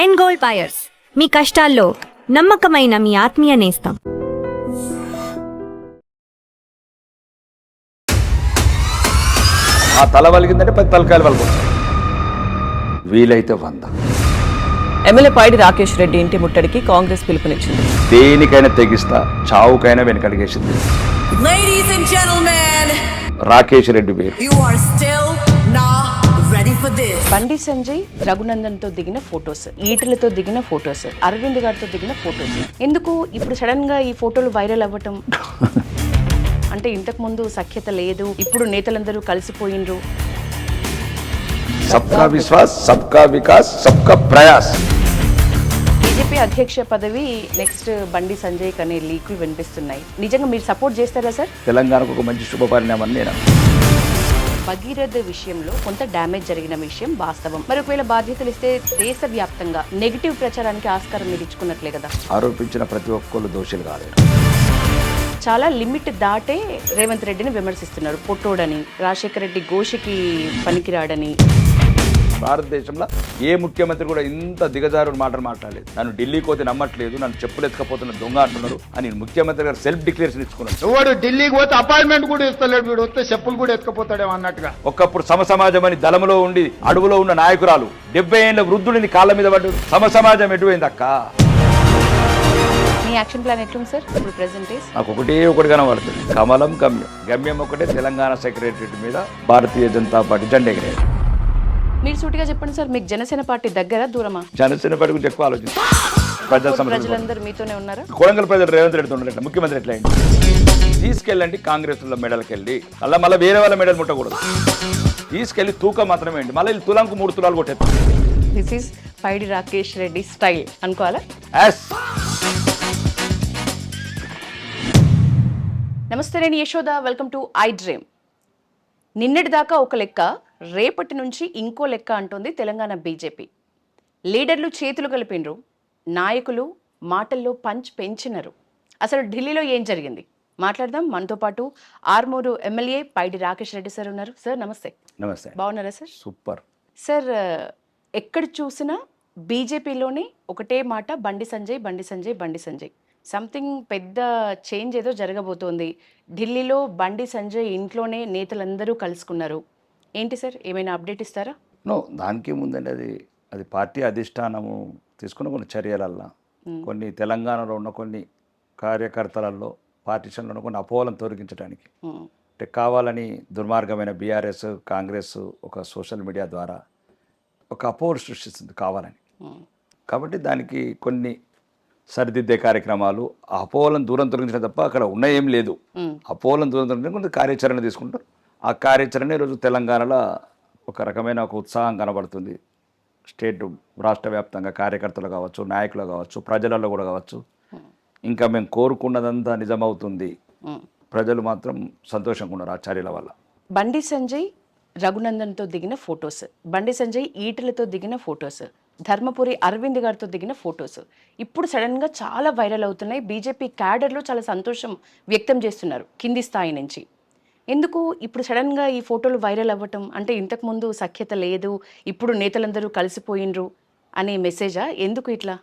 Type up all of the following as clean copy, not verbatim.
End gold buyers, మీ కష్టాల్లో నమ్మకమైన మీ ఆత్మీయ నేస్తం. ఆ తల వలిగిందంటే 10 తలకాయలు వలుకుంటారు, వీలైతే 100. ఎమ్మెల్యే పైడి రాకేష్ రెడ్డి ఇంటి ముట్టడికి కాంగ్రెస్ పిలుపునిచ్చింది. దేనికైనా తెగిస్తా, చావుకైనా వెనకడిగేసింది. Ladies and gentlemen, Rakesh Reddy పేరు. you are still not ready for this. Bandi Sanjay Raghunandan తో దిగిన ఫొటోస్, ఈటలతో దిగిన ఫొటోస్, అరవింద్ గారితో దిగిన ఫొటోస్. ఎందుకు ఇప్పుడు సడన్ గా ఈ ఫోటోలు వైరల్ అవ్వటం? అంటే ఇంతకు ముందు సఖ్యత లేదు, ఇప్పుడు నేతలందరూ కలిసిపోయిండ్రు. సబ్కా విశ్వాస్, సబ్కా వికాస్, సబ్కా ప్రయాస్. బీజేపీ అధ్యక్ష పదవి నెక్స్ట్ బండి సంజయ్ అనే లీకులు వినిపిస్తున్నాయి. నిజంగా మీరు సపోర్ట్ చేస్తారా సార్? తెలంగాణకు ఒక మంచి శుభ పరిణామం నేను. భగీరథ విషయంలో కొంత డ్యామేజ్ జరిగిన విషయం వాస్తవం. మరి ఒకవేళ బాధ్యతలు ఇస్తే దేశవ్యాప్తంగా నెగిటివ్ ప్రచారానికి ఆస్కారం మీరు ఇచ్చుకున్నట్లే కదా. ఆరోపించిన ప్రతి ఒక్కరు దోషులు కాలేదు. చాలా లిమిట్ దాటే రేవంత్ రెడ్డిని విమర్శిస్తున్నారు. పొట్టోడని, రాజశేఖర రెడ్డి గోషికి పనికిరాడని. భారతదేశంలో ఏ ముఖ్యమంత్రి కూడా ఇంత దిగజారుడు మాటలు మాట్లాడలేదు. నన్ను ఢిల్లీకి పోతే నమ్మట్లేదు, నన్ను చెప్పులు ఎత్తుకపోతున్న దొంగ అంటున్నారు అని ముఖ్యమంత్రి గారు సెల్ఫ్ డిక్లరేషన్ ఇచ్చుకున్నారు. వాడు ఢిల్లీకి పోతే అపాయింట్మెంట్ కూడా ఇస్తలేడు, వీడు వస్తే చెప్పులు కూడా ఎత్తుకపోతాడేమో అన్నట్టుగా. ఒకప్పుడు సమసమాజం అని దళములో ఉండి అడవులో ఉన్న నాయకురాలు 70 ఏళ్ల వృద్ధుడిని కాళ్ళ మీద పడ్డాడు. సమసమాజం ఎటువైంది అక్క? మీ యాక్షన్ ప్లాన్ ఎట్లుంది సార్ ఇప్పుడు ప్రెసెంట్? నాకు ఒకటి కనబడుతుంది, కమలం గమ్యం. గమ్యం ఒకటే, తెలంగాణ సెక్రటరీ మీద భారతీయ జనతా పార్టీ జెండా ఎగిరేది. మీరు సూటిగా చెప్పండి సార్, మీకు జనసేన పార్టీ దగ్గర దూరమా? జనసేన పార్టీ గురించి ఎక్కువ ఆలోచించి ప్రజలందరూ మీతోనే ఉన్నారా? కొడంగల్ ప్రజలు రేవంత్ రెడ్డి ఉండలేట, ముఖ్యమంత్రి ఎట్లా అయింది? తీసుకెళ్ళండి కాంగ్రెస్ లో మెడల్కి వెళ్ళి, మళ్ళీ వేరే వాళ్ళ మెడల్ ముట్టకూడదు. తీసుకెళ్లి తూకం మాత్రమే అండి, మళ్ళీ తులంకు 3 తులాలు కొట్టేస్తారు. This is Paidi Rakesh Reddy style అనుకోవాలా? నమస్తే, నేను Yashoda. Welcome to I dream. నిన్నటి దాకా ఒక లెక్క, రేపటి నుంచి ఇంకో లెక్క అంటోంది తెలంగాణ బీజేపీ. లీడర్లు చేతులు కలిపినరు, నాయకులు మాటల్లో పంచ్ పెంచినరు. అసలు ఢిల్లీలో ఏం జరిగింది మాట్లాడదాం. మనతో పాటు ఆర్మూరు ఎమ్మెల్యే పైడి రాకేష్ రెడ్డి సార్ ఉన్నారు. సార్ నమస్తే. నమస్తే. బాగున్నారా సార్? Super sir. ఎక్కడ చూసినా బీజేపీలోనే ఒకటే మాట, బండి సంజయ్, బండి సంజయ్, బండి సంజయ్. సంథింగ్ పెద్ద చేంజ్ ఏదో జరగబోతోంది. ఢిల్లీలో బండి సంజయ్ ఇంట్లోనే నేతలందరూ కలుసుకున్నారు. ఏంటి సార్, ఏమైనా అప్డేట్ ఇస్తారా? నో, దానికి ముందండి అది పార్టీ అధిష్టానము తీసుకున్న కొన్ని చర్యలల్లో, కొన్ని తెలంగాణలో ఉన్న కొన్ని కార్యకర్తలలో, పార్టీషన్లో ఉన్న కొన్ని అపోహలను తొలగించడానికి, అంటే కావాలని దుర్మార్గమైన బీఆర్ఎస్ కాంగ్రెస్ ఒక సోషల్ మీడియా ద్వారా ఒక అపోహలు సృష్టిస్తుంది కావాలని. కాబట్టి దానికి కొన్ని సరిదిద్దే కార్యక్రమాలు, ఆ అపోహలను దూరం తొలగించడం తప్ప అక్కడ ఉన్న ఏం లేదు. అపోహలను దూరం తొలగించడం కొంత కార్యాచరణ తీసుకుంటారు. ఆ కార్యాచరణ ఈరోజు తెలంగాణలో ఒక రకమైన ఒక ఉత్సాహం కనబడుతుంది. స్టేట్ రాష్ట్ర వ్యాప్తంగా కార్యకర్తలు కావచ్చు, నాయకులు కావచ్చు, ప్రజలలో కూడా కావచ్చు. ఇంకా మేము కోరుకున్నదంతా నిజమవుతుంది, ప్రజలు మాత్రం సంతోషంగా ఉన్నారు ఆ చర్యల వల్ల. బండి సంజయ్ రఘునందన్తో దిగిన ఫొటోస్, బండి సంజయ్ ఈటలతో దిగిన ఫొటోస్, ధర్మపురి అరవింద్ గారితో దిగిన ఫొటోస్ ఇప్పుడు సడన్గా చాలా వైరల్ అవుతున్నాయి. బీజేపీ క్యాడర్లో చాలా సంతోషం వ్యక్తం చేస్తున్నారు కింది స్థాయి నుంచి. ఎందుకు ఇప్పుడు సడన్గా ఈ ఫోటోలు వైరల్ అవ్వటం? అంటే ఇంతకుముందు సఖ్యత లేదు, ఇప్పుడు నేతలందరూ కలిసిపోయిండ్రు అనే మెసేజా? ఎందుకు ఇట్లా?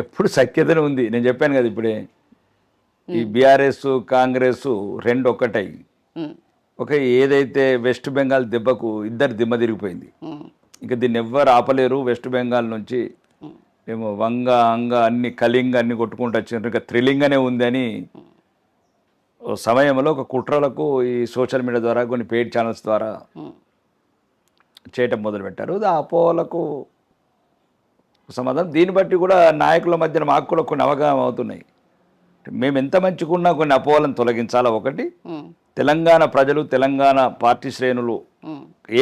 ఎప్పుడు సఖ్యతనే ఉంది. నేను చెప్పాను కదా ఇప్పుడే, ఈ బీఆర్ఎస్ కాంగ్రెస్ రెండు ఒక్కటై ఒక ఏదైతే వెస్ట్ బెంగాల్ దెబ్బకు ఇద్దరు దిమ్మ తిరిగిపోయింది. ఇంకా దీన్ని ఎవ్వరు ఆపలేరు. వెస్ట్ బెంగాల్ నుంచి మేము వంగ అంగ అన్ని కళింగ అన్ని కొట్టుకుంటూ వచ్చినారు. ఇంకా థ్రిల్లింగ్గానే ఉంది అని సమయంలో ఒక కుట్రలకు ఈ సోషల్ మీడియా ద్వారా కొన్ని పెయిడ్ ఛానల్స్ ద్వారా చేయటం మొదలుపెట్టారు. ఆ అపోహలకు సమాధానం దీన్ని బట్టి కూడా నాయకుల మధ్యన మాకు కూడా కొన్ని అవగాహన అవుతున్నాయి. మేము ఎంత మంచిగున్నా కొన్ని అపోహలను తొలగించాలా. ఒకటి, తెలంగాణ ప్రజలు, తెలంగాణ పార్టీ శ్రేణులు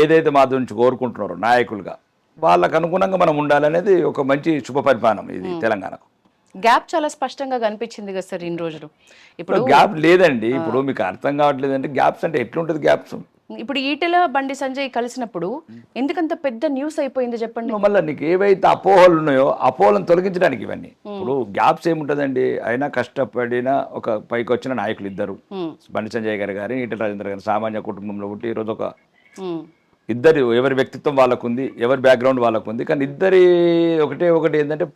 ఏదైతే మా నుంచి కోరుకుంటున్నారో నాయకులుగా, వాళ్ళకు అనుగుణంగా మనం ఉండాలనేది ఒక మంచి శుభ పరిపాలన ఇది తెలంగాణకు. గ్యాప్ చాలా స్పష్టంగా కనిపించింది కదా సార్ ఇన్ని రోజులు. ఇప్పుడు గ్యాప్ లేదండి. ఇప్పుడు మీకు అర్థం కావట్లేదు అంటే గ్యాప్స్ అంటే ఎట్లుంటుంది గ్యాప్స్? ఇప్పుడు ఈటెల బండి సంజయ్ కలిసినప్పుడు ఎందుకంత పెద్ద న్యూస్ అయిపోయింది చెప్పండి. మళ్ళీ నీకు ఏవైతే అపోహలు ఉన్నాయో అపోహలను తొలగించడానికి ఇవన్నీ. ఇప్పుడు గ్యాప్స్ ఏముంటుందండి? అయినా కష్టపడిన ఒక పైకి వచ్చిన నాయకులు ఇద్దరు, బండి సంజయ్ గారు ఈటెల రాజేందర్ గారు సామాన్య కుటుంబంలో పుట్టి ఈరోజు ఒక ఇద్దరు ఎవరి వ్యక్తిత్వం వాళ్ళకు ఉంది, ఎవరి బ్యాక్గ్రౌండ్ వాళ్ళకు ఉంది. కానీ ఇద్దరి ఒకటి ఏంటంటే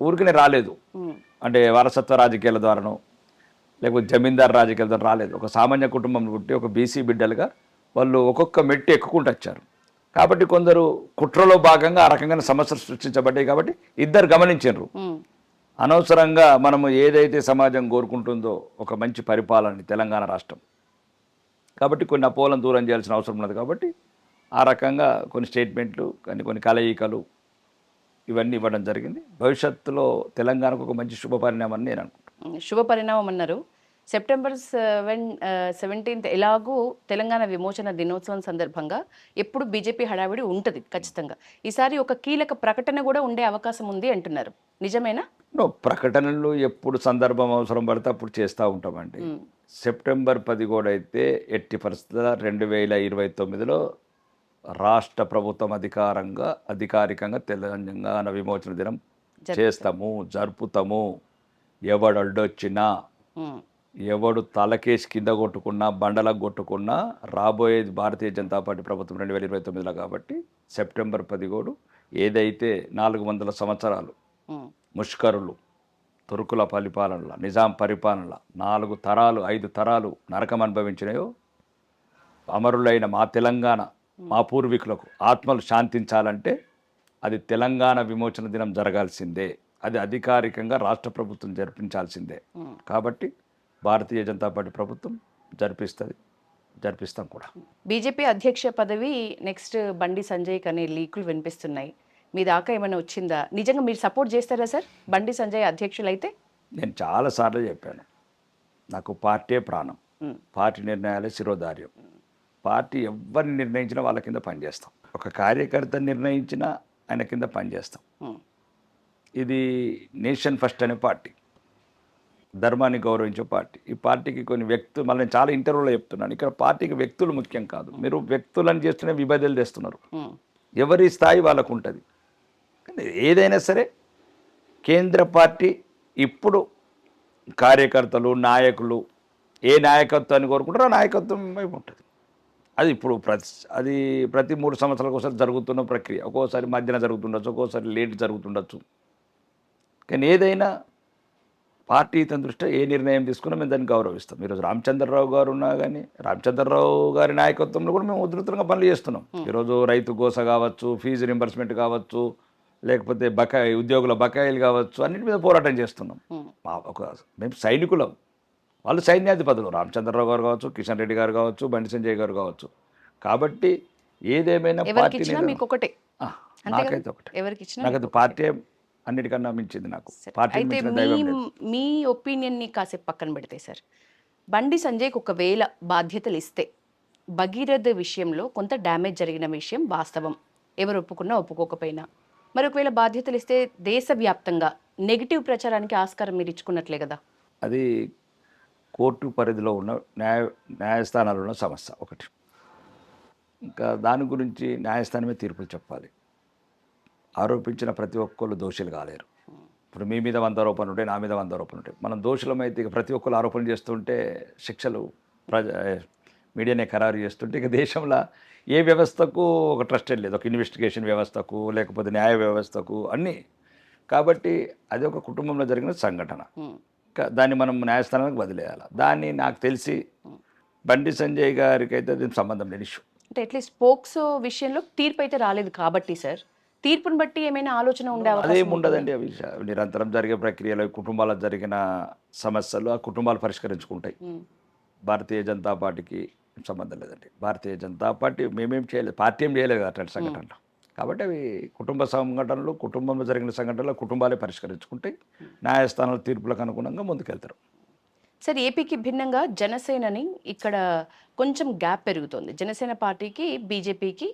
ఊరికనే రాలేదు. అంటే వారసత్వ రాజకీయాల ద్వారానో లేకపోతే జమీందార్ రాజకీయాల ద్వారా రాలేదు. ఒక సామాన్య కుటుంబం పుట్టి ఒక బీసీ బిడ్డలుగా వాళ్ళు ఒక్కొక్క మెట్టు ఎక్కుకుంటూ వచ్చారు. కాబట్టి కొందరు కుట్రలో భాగంగా ఆ రకంగా సమస్యలు సృష్టించబడ్డాయి. కాబట్టి ఇద్దరు గమనించారు, అనవసరంగా మనము ఏదైతే సమాజం కోరుకుంటుందో ఒక మంచి పరిపాలన తెలంగాణ రాష్ట్రం, కాబట్టి కొన్ని అపోహలను దూరం చేయాల్సిన అవసరం ఉన్నది. కాబట్టి ఆ రకంగా కొన్ని స్టేట్మెంట్లు కొన్ని కలయికలు ఇవన్నీ ఇవ్వడం జరిగింది. భవిష్యత్తులో తెలంగాణకు ఒక మంచి శుభ పరిణామం అని నేను అనుకుంటున్నాను. శుభ పరిణామం అన్నారు. సెప్టెంబర్ 17 ఎలాగూ తెలంగాణ విమోచన దినోత్సవం సందర్భంగా ఎప్పుడు బీజేపీ హడావిడి ఉంటుంది ఖచ్చితంగా. ఈసారి ఒక కీలక ప్రకటన కూడా ఉండే అవకాశం ఉంది అంటున్నారు, నిజమేనా? ప్రకటనలు ఎప్పుడు సందర్భం అవసరం పడితే అప్పుడు చేస్తూ ఉంటామండి. సెప్టెంబర్ 10 కూడా అయితే ఎట్టి పరిస్థితుల్లో 2029లో రాష్ట్ర ప్రభుత్వం అధికారికంగా తెలంగాణ విమోచన దినం చేస్తాము, జరుపుతాము. ఎవడు అడ్డొచ్చినా, ఎవడు తలకేసి కింద కొట్టుకున్నా, బండలకు కొట్టుకున్నా, రాబోయేది భారతీయ జనతా పార్టీ ప్రభుత్వం 2029లో. కాబట్టి సెప్టెంబర్ 10 ఏదైతే 400 సంవత్సరాలు ముష్కరులు తుర్కుల పరిపాలనలో, నిజాం పరిపాలనలో 4 తరాలు 5 తరాలు నరకం అనుభవించినాయో, అమరులైన మా తెలంగాణ మా పూర్వీకులకు ఆత్మలు శాంతించాలంటే అది తెలంగాణ విమోచన దినం జరగాల్సిందే. అది అధికారికంగా రాష్ట్ర ప్రభుత్వం జరిపించాల్సిందే. కాబట్టి భారతీయ జనతా పార్టీ ప్రభుత్వం జరిపిస్తాం కూడా. బీజేపీ అధ్యక్ష పదవి నెక్స్ట్ బండి సంజయ్ అనే లీకులు వినిపిస్తున్నాయి. మీ దాకా ఏమైనా వచ్చిందా? నిజంగా మీరు సపోర్ట్ చేస్తారా సార్ బండి సంజయ్ అధ్యక్షులైతే? నేను చాలాసార్లు చెప్పాను, నాకు పార్టీ ప్రాణం, పార్టీ నిర్ణయాలే శిరోధార్యం. పార్టీ ఎవరిని నిర్ణయించినా వాళ్ళ కింద పనిచేస్తాం. ఒక కార్యకర్త నిర్ణయించినా ఆయన కింద పనిచేస్తాం. ఇది నేషన్ ఫస్ట్ అనే పార్టీ, ధర్మాన్ని గౌరవించే పార్టీ. ఈ పార్టీకి కొన్ని వ్యక్తులు, మళ్ళీ నేను చాలా ఇంటర్వ్యూలో చెప్తున్నాను, ఇక్కడ పార్టీకి వ్యక్తులు ముఖ్యం కాదు. మీరు వ్యక్తులను చేస్తూనే విభజనలు తెస్తున్నారు. ఎవరి స్థాయి వాళ్ళకు ఉంటుంది. ఏదైనా సరే కేంద్ర పార్టీ ఇప్పుడు కార్యకర్తలు, నాయకులు ఏ నాయకత్వాన్ని కోరుకుంటారో ఆ నాయకత్వం వైపు ఉంటుంది. అది ఇప్పుడు ప్రతి 3 సంవత్సరాలకు ఒకసారి జరుగుతున్న ప్రక్రియ. ఒక్కోసారి మధ్యన జరుగుతుండొచ్చు, ఒక్కోసారి లేట్ జరుగుతుండొచ్చు. కానీ ఏదైనా పార్టీ తన దృష్ట్యా ఏ నిర్ణయం తీసుకున్నా మేము దాన్ని గౌరవిస్తాం. ఈరోజు రామచంద్రరావు గారు ఉన్నా కానీ రామచంద్రరావు గారి నాయకత్వంలో కూడా మేము ఉధృతంగా పనులు చేస్తున్నాం. ఈరోజు రైతు గోస కావచ్చు, ఫీజు రింబర్స్మెంట్ కావచ్చు, లేకపోతే ఉద్యోగుల బకాయిలు కావచ్చు, అన్నిటి మీద పోరాటం చేస్తున్నాం. మేము సైనికులం, వాళ్ళు సైన్యాధిపతులు. రామచంద్రరావు గారు కావచ్చు, కిషన్ రెడ్డి గారు కావచ్చు, బండి సంజయ్ గారు కావచ్చు. కాబట్టి ఏదేమైనా పార్టీ నాకైతే ఒకటే, నాకైతే పార్టీ అన్నిటికన్నా మించింది. నాకు పార్టీ మీ ఒపీనియన్ని కాసేపు పక్కన పెడితే సార్, బండి సంజయ్కి ఒకవేళ బాధ్యతలు ఇస్తే భగీరథ విషయంలో కొంత డ్యామేజ్ జరిగిన విషయం వాస్తవం, ఎవరు ఒప్పుకున్నా ఒప్పుకోకపోయినా. మరి ఒకవేళ బాధ్యతలు ఇస్తే దేశవ్యాప్తంగా నెగిటివ్ ప్రచారానికి ఆస్కారం మీరు ఇచ్చుకున్నట్లే కదా. అది కోర్టు పరిధిలో ఉన్న న్యాయస్థానాల్లో ఉన్న సమస్య ఒకటి. ఇంకా దాని గురించి న్యాయస్థానమే తీర్పులు చెప్పాలి. ఆరోపించిన ప్రతి ఒక్కళ్ళు దోషులు కాలేరు. ఇప్పుడు మీ మీద 100 ఆరోపణలు ఉంటాయి, నా మీద 100 ఆరోపణలు ఉంటాయి. మనం దోషులమైతే ఇక ప్రతి ఒక్కరు ఆరోపణలు చేస్తుంటే శిక్షలు మీడియానే ఖరారు చేస్తుంటే ఇక దేశంలో ఏ వ్యవస్థకు ఒక ట్రస్టెడ్ లేదు. ఒక ఇన్వెస్టిగేషన్ వ్యవస్థకు, లేకపోతే న్యాయ వ్యవస్థకు, అన్నీ. కాబట్టి అది ఒక కుటుంబంలో జరిగిన సంఘటన. దాన్ని మనం న్యాయస్థానానికి వదిలేయాలి. దాన్ని నాకు తెలిసి బండి సంజయ్ గారికి అయితే అది సంబంధం లేని ఇష్యూ. అంటే అట్లీస్ట్ పోక్సో విషయంలో తీర్పు అయితే రాలేదు కాబట్టి సార్, తీర్పుని బట్టి ఏమైనా ఆలోచన ఉండే అదేం ఉండదండి. అవి నిరంతరం జరిగే ప్రక్రియలో కుటుంబాలకు జరిగిన సమస్యలు ఆ కుటుంబాలు పరిష్కరించుకుంటాయి. భారతీయ జనతా పార్టీకి సంబంధం లేదండి. భారతీయ జనతా పార్టీ మేమేం చేయలేదు, పార్టీ ఏం చేయలేదు కదా అట్లాంటి సంఘటనలు. కాబట్టి అవి కుటుంబ సంఘటనలు, కుటుంబంలో జరిగిన సంఘటనలు కుటుంబాలే పరిష్కరించుకుంటాయి. న్యాయస్థానాల తీర్పులకు అనుగుణంగా ముందుకెళ్తారు. సార్, ఏపీకి భిన్నంగా జనసేనని ఇక్కడ కొంచెం గ్యాప్ పెరుగుతోంది. జనసేన పార్టీకి బీజేపీకి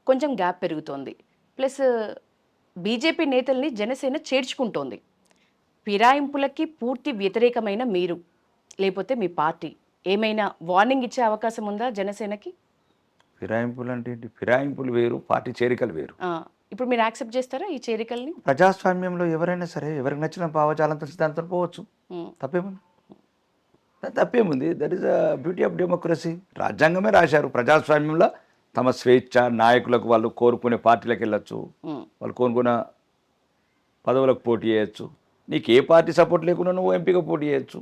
కొంచెం గ్యాప్ పెరుగుతోంది. ప్లస్ బీజేపీ నేతల్ని జనసేన చేర్చుకుంటోంది. ఫిరాయింపులకి పూర్తి వ్యతిరేకమైన మీరు, లేకపోతే మీ పార్టీ ఏమైనా వార్నింగ్ ఇచ్చే అవకాశం ఉందా జనసేనకి? ఫిరాయింపులు అంటే ఏంటి? ఫిరాయింపులు వేరు, పార్టీ చేరికలు వేరు. ఇప్పుడు మీరు యాక్సెప్ట్ చేస్తారా ఈ చేరికల్ని? ప్రజాస్వామ్యంలో ఎవరైనా సరే ఎవరికి నచ్చిన భావజాలంతో సిద్ధాంతం పోవచ్చు. తప్పేముంది? That is the beauty of democracy. రాజ్యాంగమే రాశారు ప్రజాస్వామ్యంలో తమ స్వేచ్ఛ, నాయకులకు వాళ్ళు కోరుకునే పార్టీలకు వెళ్ళొచ్చు, వాళ్ళు కోరుకున్న పదవులకు పోటీ చేయొచ్చు. నీకు ఏ పార్టీ సపోర్ట్ లేకుండా నువ్వు ఎంపీగా పోటీ చేయొచ్చు,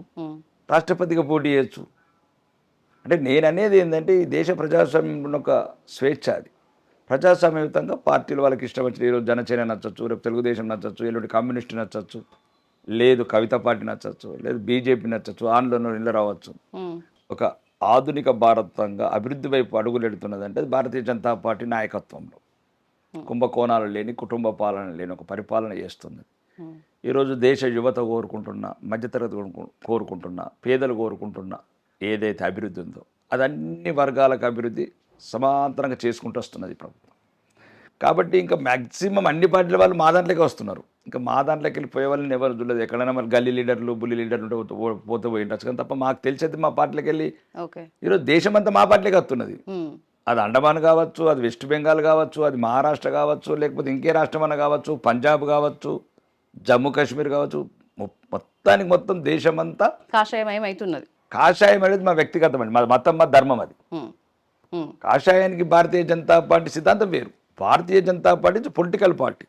రాష్ట్రపతిగా పోటీ చేయొచ్చు. అంటే నేను అనేది ఏంటంటే ఈ దేశ ప్రజాస్వామ్యం ఒక స్వేచ్ఛ, అది ప్రజాస్వామ్యయుతంగా పార్టీలు వాళ్ళకి ఇష్టం వచ్చిన, ఈరోజు జనసేన నచ్చచ్చు, రేపు తెలుగుదేశం నచ్చచ్చు, ఎల్లుండి కమ్యూనిస్ట్ నచ్చచ్చు, లేదు కవిత పార్టీ నచ్చచ్చు, లేదు బీజేపీ నచ్చచ్చు, ఆందోళన ఇళ్ళ రావచ్చు. ఒక ఆధునిక భారతంగా అభివృద్ధి వైపు అడుగులెడుతున్నదంటే అది భారతీయ జనతా పార్టీ నాయకత్వంలో కుంభకోణాలు లేని, కుటుంబ పాలన లేని ఒక పరిపాలన చేస్తుంది. ఈరోజు దేశ యువత కోరుకుంటున్న, మధ్యతరగతి కోరుకుంటున్న, పేదలు కోరుకుంటున్న ఏదైతే అభివృద్ధి ఉందో అది అన్ని వర్గాలకు అభివృద్ధి సమాంతరంగా చేసుకుంటూ వస్తున్నది ప్రభుత్వం. కాబట్టి ఇంకా మ్యాక్సిమం అన్ని పార్టీల వాళ్ళు మా దాంట్లోకి వస్తున్నారు. ఇంకా మా దాంట్లోకి వెళ్ళి పోయే వాళ్ళని ఎవరు చూడలేదు. ఎక్కడైనా మరి గల్లీ లీడర్లు, బుల్లి లీడర్లు ఉంటే పోతే పోయి ఉండొచ్చు, కానీ తప్ప మాకు తెలిసేది మా పార్టీలోకి వెళ్ళి ఈరోజు దేశమంతా మా పార్టీలోకి వస్తున్నది. అది అండమాన్ కావచ్చు, అది వెస్ట్ బెంగాల్ కావచ్చు, అది మహారాష్ట్ర కావచ్చు, లేకపోతే ఇంకే రాష్ట్రం అన్న కావచ్చు, పంజాబ్ కావచ్చు, జమ్మూ కాశ్మీర్ కావచ్చు, మొత్తానికి మొత్తం దేశమంతా కాషాయమయం అవుతున్నది. కాషాయం అనేది మా వ్యక్తిగతం అండి, మా మతం, మా ధర్మం. అది కాషాయానికి భారతీయ జనతా పార్టీ సిద్ధాంతం వేరు. Bharatiya Janata party political party,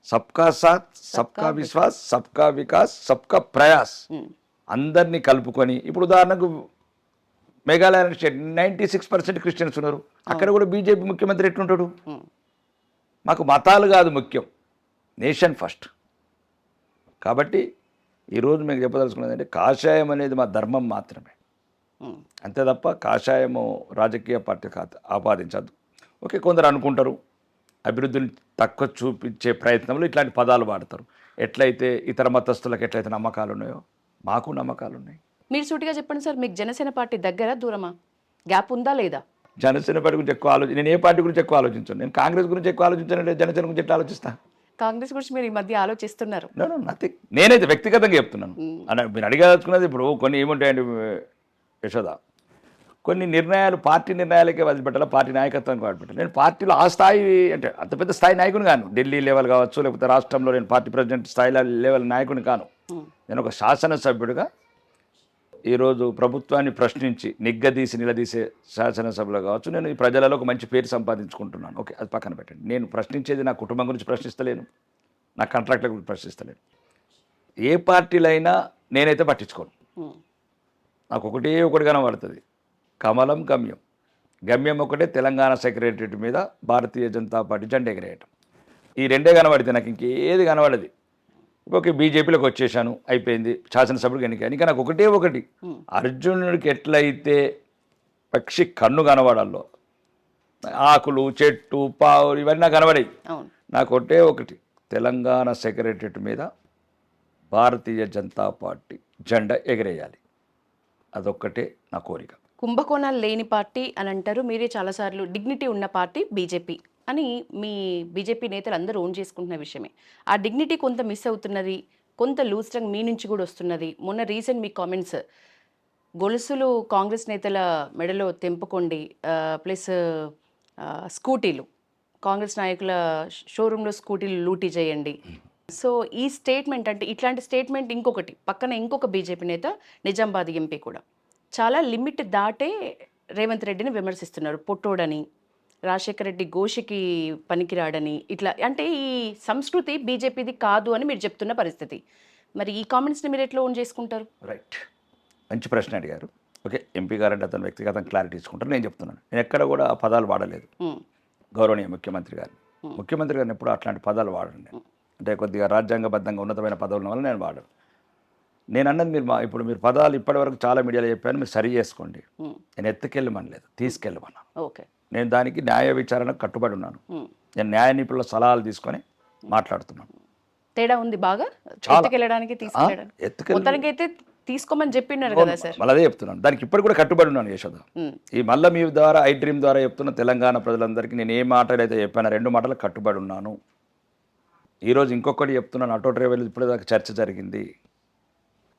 సబ్కా సాత్, సబ్కా విశ్వాస్, సబ్కా వికాస్, సబ్కా ప్రయాస్, అందరినీ కలుపుకొని. ఇప్పుడు ఉదాహరణకు మేఘాలయ స్టేట్ 96% క్రిస్టియన్స్ ఉన్నారు, అక్కడ కూడా బీజేపీ ముఖ్యమంత్రి ఎట్లుంటాడు? మాకు మతాలు కాదు ముఖ్యం, నేషన్ ఫస్ట్. కాబట్టి ఈరోజు మీకు చెప్పదలుచుకున్నది అంటే కాషాయం అనేది మా ధర్మం మాత్రమే, అంతే తప్ప కాషాయము రాజకీయ పార్టీకి ఆపాదించద్దు. ఓకే, కొందరు అనుకుంటారు అభివృద్ధిని తక్కువ చూపించే ప్రయత్నంలో ఇట్లాంటి పదాలు వాడతారు. ఎట్లయితే ఇతర మతస్థులకు ఎట్లయితే నమ్మకాలు ఉన్నాయో మాకు నమ్మకాలు ఉన్నాయి. మీరు సూటిగా చెప్పండి సార్, మీకు జనసేన పార్టీ దగ్గర దూరమా, గ్యాప్ ఉందా లేదా? జనసేన పార్టీ గురించి ఎక్కువ నేను ఏ పార్టీ గురించి ఎక్కువ ఆలోచించాను, నేను కాంగ్రెస్ గురించి ఎక్కువ ఆలోచించాను, జనసేన గురించి ఎట్లా ఆలోచిస్తాను? కాంగ్రెస్ గురించి మీరు ఈ మధ్య ఆలోచిస్తున్నారు. నథింగ్, నేనైతే వ్యక్తిగతంగా చెప్తున్నాను. మీరు అడిగదలుచుకున్నది ఇప్పుడు కొన్ని ఏముంటాయండి యశోద, కొన్ని నిర్ణయాలు పార్టీ నిర్ణయాలకే వదిలిపెట్టాలి, పార్టీ నాయకత్వానికి వదిలిపెట్టాలి. నేను పార్టీలో ఆ స్థాయి అంటే అంత పెద్ద స్థాయి నాయకుని కాను, ఢిల్లీ లెవెల్ కావచ్చు, లేకపోతే రాష్ట్రంలో నేను పార్టీ ప్రెసిడెంట్ స్థాయిలో లెవెల్ నాయకుని కాను. నేను ఒక శాసనసభ్యుడిగా ఈరోజు ప్రభుత్వాన్ని ప్రశ్నించి నిగ్గదీసి నిలదీసే శాసనసభలో కావచ్చు, నేను ఈ ప్రజలలో ఒక మంచి పేరు సంపాదించుకుంటున్నాను. ఓకే, అది పక్కన పెట్టండి. నేను ప్రశ్నించేది నా కుటుంబం గురించి ప్రశ్నిస్తలేను, నా కాంట్రాక్ట్ల గురించి ప్రశ్నిస్తలేను. ఏ పార్టీలైనా నేనైతే పట్టించుకోను. నాకు ఒకటి కనబడుతుంది, కమలం గమ్యం. గమ్యం ఒకటే, తెలంగాణ సెక్రటరియట్ మీద భారతీయ జనతా పార్టీ జెండా ఎగరేయటం. ఈ రెండే కనబడితే నాకు ఇంకేది కనబడదు. ఓకే, బీజేపీలోకి వచ్చేసాను, అయిపోయింది, శాసనసభ్యుడికి ఎన్నిక. ఇంకా నాకు ఒకటి, అర్జునుడికి ఎట్లయితే పక్షి కన్ను కనబడాలో, ఆకులు, చెట్టు, పావు ఇవన్నీ నాకు కనబడాయి. నాకు ఒకటి, తెలంగాణ సెక్రటరియట్ మీద భారతీయ జనతా పార్టీ జెండా ఎగరేయాలి. అదొక్కటే నా కోరిక. కుంభకోణాలు లేని పార్టీ అని అంటారు మీరే చాలాసార్లు. డిగ్నిటీ ఉన్న పార్టీ బీజేపీ అని మీ బీజేపీ నేతలు అందరూ ఓన్ చేసుకుంటున్న విషయమే. ఆ డిగ్నిటీ కొంత మిస్ అవుతున్నది, కొంత లూజ్ టంగ్ మీ నుంచి కూడా వస్తున్నది. మొన్న రీసెంట్ మీ కామెంట్స్, గొలుసులు కాంగ్రెస్ నేతల మెడలో తెంపుకోండి, ప్లస్ స్కూటీలు కాంగ్రెస్ నాయకుల షోరూంలో స్కూటీలు లూటీ చేయండి. సో ఈ స్టేట్మెంట్, అంటే ఇట్లాంటి స్టేట్మెంట్ ఇంకొకటి పక్కన ఇంకొక బీజేపీ నేత నిజామాబాద్ ఎంపీ కూడా చాలా లిమిట్ దాటే రేవంత్ రెడ్డిని విమర్శిస్తున్నారు. పొట్టోడని, రాజశేఖర రెడ్డి గోషికి పనికిరాడని, ఇట్లా. అంటే ఈ సంస్కృతి బీజేపీది కాదు అని మీరు చెప్తున్న పరిస్థితి. మరి ఈ కామెంట్స్ని మీరు ఎట్లా ఓన్ చేసుకుంటారు? రైట్, మంచి ప్రశ్న అడిగారు. ఓకే, ఎంపీ గారు అంటే అతను వ్యక్తిగతం క్లారిటీ ఇచ్చుకుంటారు. నేను చెప్తున్నాను, నేను ఎక్కడ కూడా ఆ పదాలు వాడలేదు. గౌరవనీయ ముఖ్యమంత్రి గారిని ఎప్పుడు అట్లాంటి పదాలు వాడండి. అంటే కొద్దిగా రాజ్యాంగబద్ధంగా ఉన్నతమైన పదవుల వల్ల నేను వాడను. నేను అన్నది మీరు పదాలు ఇప్పటివరకు చాలా మీడియాలో చెప్పాను, మీరు సరి చేసుకోండి. నేను ఎత్తుకెళ్ళమనలేదు, తీసుకెళ్ళమన్నాను. ఓకే, నేను దానికి న్యాయ విచారణకు కట్టుబడి ఉన్నాను. నేను న్యాయ నిపుణుల సలహాలు తీసుకొని మాట్లాడుతున్నాను. తేడా ఉంది బాగా ఎత్తుకెళ్ళడానికి, తీసుకెళ్ళడానికి. అయితే తీసుకోమని చెప్పినారు కదా సార్, మళ్ళీ అదే చెప్తున్నాను, దానికి ఇప్పటి కూడా కట్టుబడి ఉన్నాను యశోద. ఈ మళ్ళీ మీ ద్వారా ఐ డ్రీమ్ ద్వారా చెప్తున్న తెలంగాణ ప్రజలందరికీ నేను ఏ మాటలు అయితే చెప్పానో 2 మాటలకు కట్టుబడి ఉన్నాను. ఈరోజు ఇంకొకటి చెప్తున్నాను, ఆటో డ్రైవర్లు ఇప్పటిదాకా చర్చ జరిగింది.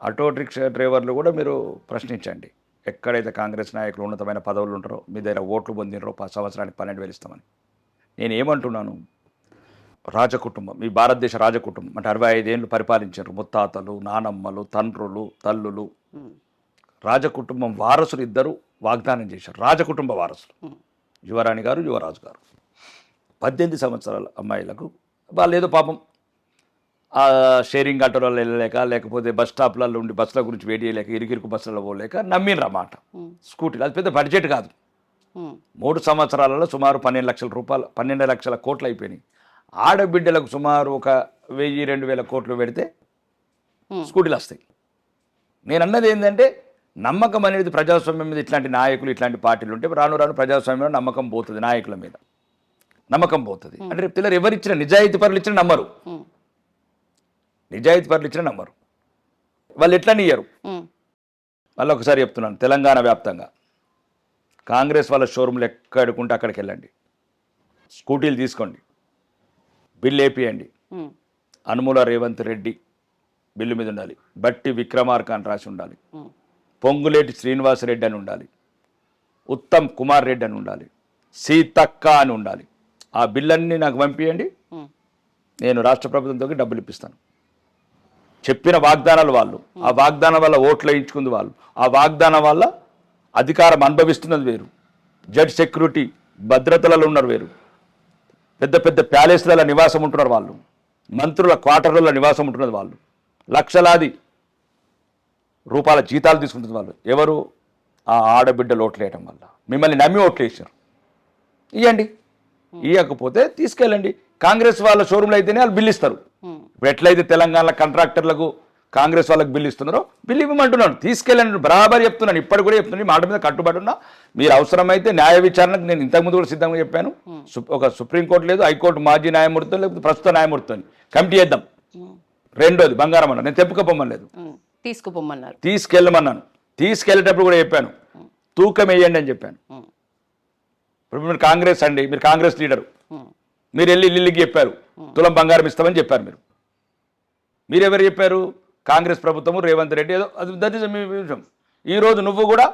ఆటో రిక్షా డ్రైవర్లు కూడా మీరు ప్రశ్నించండి. ఎక్కడైతే కాంగ్రెస్ నాయకులు ఉన్నతమైన పదవులు ఉంటారో, మీ దగ్గర ఓట్లు పొందినరో, సంవత్సరానికి 12,000 ఇస్తామని. నేను ఏమంటున్నాను, రాజకుటుంబం, మీ భారతదేశ రాజకుటుంబం అంటే 65 ఏళ్ళు పరిపాలించారు. ముత్తాతలు, నానమ్మలు, తండ్రులు, తల్లులు, రాజకుటుంబం వారసులు ఇద్దరు వాగ్దానం చేశారు, రాజకుటుంబ వారసులు. యువరాణి గారు, యువరాజు గారు 18 సంవత్సరాల అమ్మాయిలకు వాళ్ళు ఏదో పాపం ఆ షేరింగ్ ఆటోలలో వెళ్ళలేక, లేకపోతే బస్ స్టాప్లలో ఉండి బస్సుల గురించి వెయిట్ చేయలేక, ఇరుకిరుకు బస్సులలో పోలేక నమ్మినరు అన్నమాట. స్కూటీలు అది పెద్ద బడ్జెట్ కాదు. 3 సంవత్సరాలలో సుమారు 12 లక్షల రూపాయలు, 12 లక్షల కోట్లు అయిపోయినాయి. ఆడబిడ్డలకు సుమారు ఒక 1000-2000 కోట్లు పెడితే స్కూటీలు వస్తాయి. నేను అన్నది ఏంటంటే నమ్మకం అనేది ప్రజాస్వామ్యం మీద ఇట్లాంటి నాయకులు, ఇట్లాంటి పార్టీలు ఉంటే రాను రాను ప్రజాస్వామ్యంలో నమ్మకం పోతుంది, నాయకుల మీద నమ్మకం పోతుంది. అంటే రేపు పిల్లలు ఎవరిచ్చిన, నిజాయితీ పరులు ఇచ్చిన నమ్మరు, నిజాయితీ పరులు ఇచ్చిన నమ్మరు. వాళ్ళు ఎట్లా నియ్యరు. మళ్ళీ ఒకసారి చెప్తున్నాను, తెలంగాణ వ్యాప్తంగా కాంగ్రెస్ వాళ్ళ షోరూమ్లు ఎక్కడుకుంటే అక్కడికి వెళ్ళండి, స్కూటీలు తీసుకోండి, బిల్లు వేపియండి. అనుముల రేవంత్ రెడ్డి బిల్లు మీద ఉండాలి, బట్టి విక్రమార్క అని రాసి ఉండాలి, పొంగులేటి శ్రీనివాసరెడ్డి అని ఉండాలి, ఉత్తమ్ కుమార్ రెడ్డి అని ఉండాలి, సీతక్క అని ఉండాలి. ఆ బిల్లన్నీ నాకు పంపించండి, నేను రాష్ట్ర ప్రభుత్వంతో డబ్బులు ఇప్పిస్తాను. చెప్పిన వాగ్దానాలు వాళ్ళు, ఆ వాగ్దానం వల్ల ఓట్లు వేయించుకుంది వాళ్ళు, ఆ వాగ్దానం వల్ల అధికారం అనుభవిస్తున్నది వేరు, జడ్ సెక్యూరిటీ భద్రతలలో ఉన్నారు వేరు, పెద్ద పెద్ద ప్యాలెస్ల నివాసం ఉంటున్నారు వాళ్ళు, మంత్రుల క్వార్టర్లలో నివాసం ఉంటున్నది వాళ్ళు, లక్షలాది రూపాయల జీతాలు తీసుకుంటుంది వాళ్ళు. ఎవరు? ఆ ఆడబిడ్డలు ఓట్లు వేయటం వల్ల మిమ్మల్ని నమ్మి ఓట్లు వేసారు. ఇవ్వండి, ఇవ్వకపోతే తీసుకెళ్ళండి. కాంగ్రెస్ వాళ్ళ షోరూమ్లో అయితేనే వాళ్ళు బిల్లు ఇస్తారు. ఇప్పుడు ఎట్లయితే తెలంగాణ కాంట్రాక్టర్లకు కాంగ్రెస్ వాళ్ళకి బిల్లు ఇస్తున్నారో బిల్లు ఇవ్వమంటున్నాను, తీసుకెళ్ళండి. బరాబర్ చెప్తున్నాను, ఇప్పటి కూడా చెప్తున్నాను, మాట మీద కట్టుబడి ఉన్నా. మీరు అవసరమైతే న్యాయ విచారణకు నేను ఇంతకుముందు కూడా సిద్ధంగా చెప్పాను. ఒక సుప్రీంకోర్టు లేదు, హైకోర్టు మాజీ న్యాయమూర్తితో, లేకపోతే ప్రస్తుత న్యాయమూర్తితో కమిటీ చేద్దాం. రెండోది బంగారం అన్న, నేను తెప్పుకోపోమలేదు, తీసుకుపోమన్నారు, తీసుకెళ్ళమన్నాను. తీసుకెళ్ళేటప్పుడు కూడా చెప్పాను, తూకం వేయండి అని చెప్పాను. ఇప్పుడు మీరు కాంగ్రెస్ అండి, మీరు కాంగ్రెస్ లీడరు, మీరు వెళ్ళి ఇల్లుకి చెప్పారు తులం బంగారం ఇస్తామని చెప్పారు. మీరెవరు చెప్పారు? కాంగ్రెస్ ప్రభుత్వము, రేవంత్ రెడ్డి, ఏదో అది దట్ ఈస్ మీ విషయం. ఈరోజు నువ్వు కూడా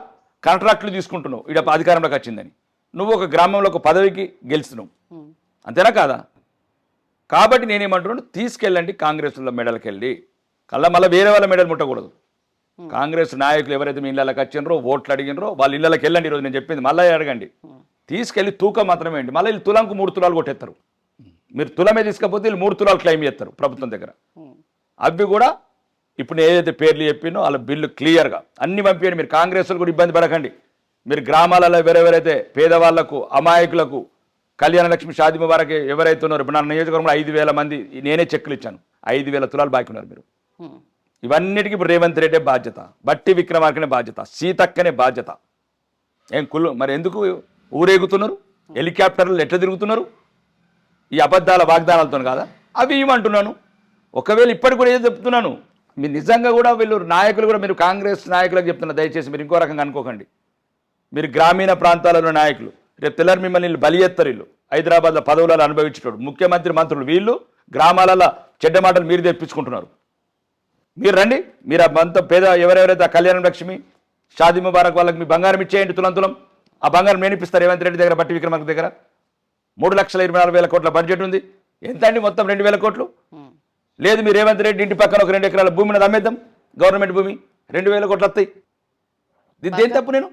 కాంట్రాక్టులు తీసుకుంటున్నావు, ఇక్కడ అధికారంలోకి వచ్చిందని. నువ్వు ఒక గ్రామంలో ఒక పదవికి గెలుస్తున్నావు, అంతేనా కాదా? కాబట్టి నేనేమంటున్నాను, తీసుకెళ్ళండి కాంగ్రెస్లో మెడల్కి వెళ్ళి, మళ్ళీ వేరే వాళ్ళ మెడల్ ముట్టకూడదు. కాంగ్రెస్ నాయకులు ఎవరైతే మీ ఇళ్ళకి వచ్చినారో, ఓట్లు అడిగినరో వాళ్ళ ఇళ్ళకి వెళ్ళండి. ఈరోజు నేను చెప్పింది మళ్ళీ అడగండి, తీసుకెళ్ళి తూకం మాత్రమే అండి. మళ్ళీ వీళ్ళు తులంకు 3 తులాలు కొట్టేస్తారు. మీరు తులమే తీసుకపోతే వీళ్ళు 3 తులాలు క్లెయిమ్ చేస్తారు ప్రభుత్వం దగ్గర. అవి కూడా ఇప్పుడు నేను ఏదైతే పేర్లు చెప్పినో వాళ్ళ బిల్లు క్లియర్గా అన్ని పంపించండి. మీరు కాంగ్రెస్ కూడా ఇబ్బంది పడకండి. మీరు గ్రామాలలో ఎవరెవరైతే పేదవాళ్లకు, అమాయకులకు, కళ్యాణ లక్ష్మి, షాదీ ముబారక్ ఎవరైతే ఉన్నారో, ఇప్పుడు నా నియోజకవర్గంలో 5,000 మంది నేనే చెక్కులు ఇచ్చాను, 5,000 తులాలు బాకీ ఉన్నారు మీరు. ఇవన్నిటికీ ఇప్పుడు రేవంత్ రెడ్డి బాధ్యత, బట్టి విక్రమార్కనే బాధ్యత, సీతక్కనే బాధ్యత. ఏం మరి ఎందుకు ఊరేగుతున్నారు? హెలికాప్టర్లు ఎట్లా తిరుగుతున్నారు? ఈ అబద్ధాల వాగ్దానాలతో కాదా? అవి ఇవ్వమంటున్నాను. ఒకవేళ ఇప్పటికి కూడా ఏదో చెప్తున్నాను, మీరు నిజంగా కూడా వీళ్ళు నాయకులు కూడా, మీరు కాంగ్రెస్ నాయకులకు చెప్తున్నా, దయచేసి మీరు ఇంకో రకంగా అనుకోకండి. మీరు గ్రామీణ ప్రాంతాలలో నాయకులు, రేపు పిల్లలు మిమ్మల్ని వీళ్ళు బలి చేస్తారు. వీళ్ళు హైదరాబాద్లో పదవులలో అనుభవించేటోడు, ముఖ్యమంత్రి, మంత్రులు, వీళ్ళు గ్రామాలలో చెడ్డ మాటలు మీరు తెప్పించుకుంటున్నారు. మీరు రండి, మీరు అంత పేద ఎవరెవరైతే ఆ కళ్యాణ లక్ష్మి, షాదీ ముబారక్ వాళ్ళకి మీ బంగారం ఇచ్చేయండి, తులం. ఆ బంగారం నేను ఇప్పిస్తారు రేవంత్ రెడ్డి దగ్గర, బట్టి విక్రమార్క దగ్గర. 3,24,000 కోట్ల బడ్జెట్ ఉంది. ఎంత అండి మొత్తం? 2,000 కోట్లు. లేదు, మీరు రేవంత్ రెడ్డి ఇంటి పక్కన ఒక 2 ఎకరాల భూమిని అమ్మేద్దాం, గవర్నమెంట్ భూమి, 2,000 కోట్లు వస్తాయి. దీని తప్పు నేను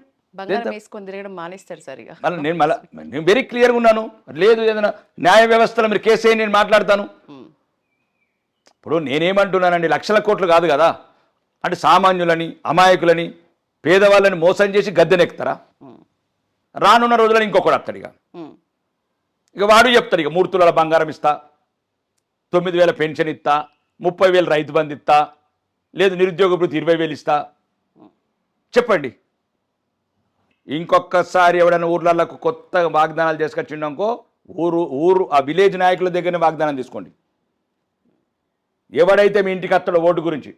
మానేస్తారు సరిగా. నేను వెరీ క్లియర్గా ఉన్నాను. లేదు, ఏదైనా న్యాయ వ్యవస్థలో మీరు కేసు నేను మాట్లాడతాను. ఇప్పుడు నేనేమంటున్నానండి, లక్షల కోట్లు కాదు కదా, అంటే సామాన్యులని, అమాయకులని, పేదవాళ్ళని మోసం చేసి గద్దెనెక్కుతారా? రానున్న రోజుల్లో ఇంకొకటి వస్తాడు, ఇక వాడు చెప్తాడు, ఇక 3 తులాల బంగారం ఇస్తా, 9,000 పెన్షన్ ఇస్తా, 30,000 రైతు బంధు ఇస్తా, లేదు నిరుద్యోగ భృతి 20,000 ఇస్తా. చెప్పండి. ఇంకొకసారి ఎవడైనా ఊర్లకు కొత్త వాగ్దానాలు చేసుకొచ్చిండనుకో, ఊరు ఆ విలేజ్ నాయకుల దగ్గరనే వాగ్దానం తీసుకోండి. ఎవడైతే మీ ఇంటికి వస్తాడో ఓటు గురించి,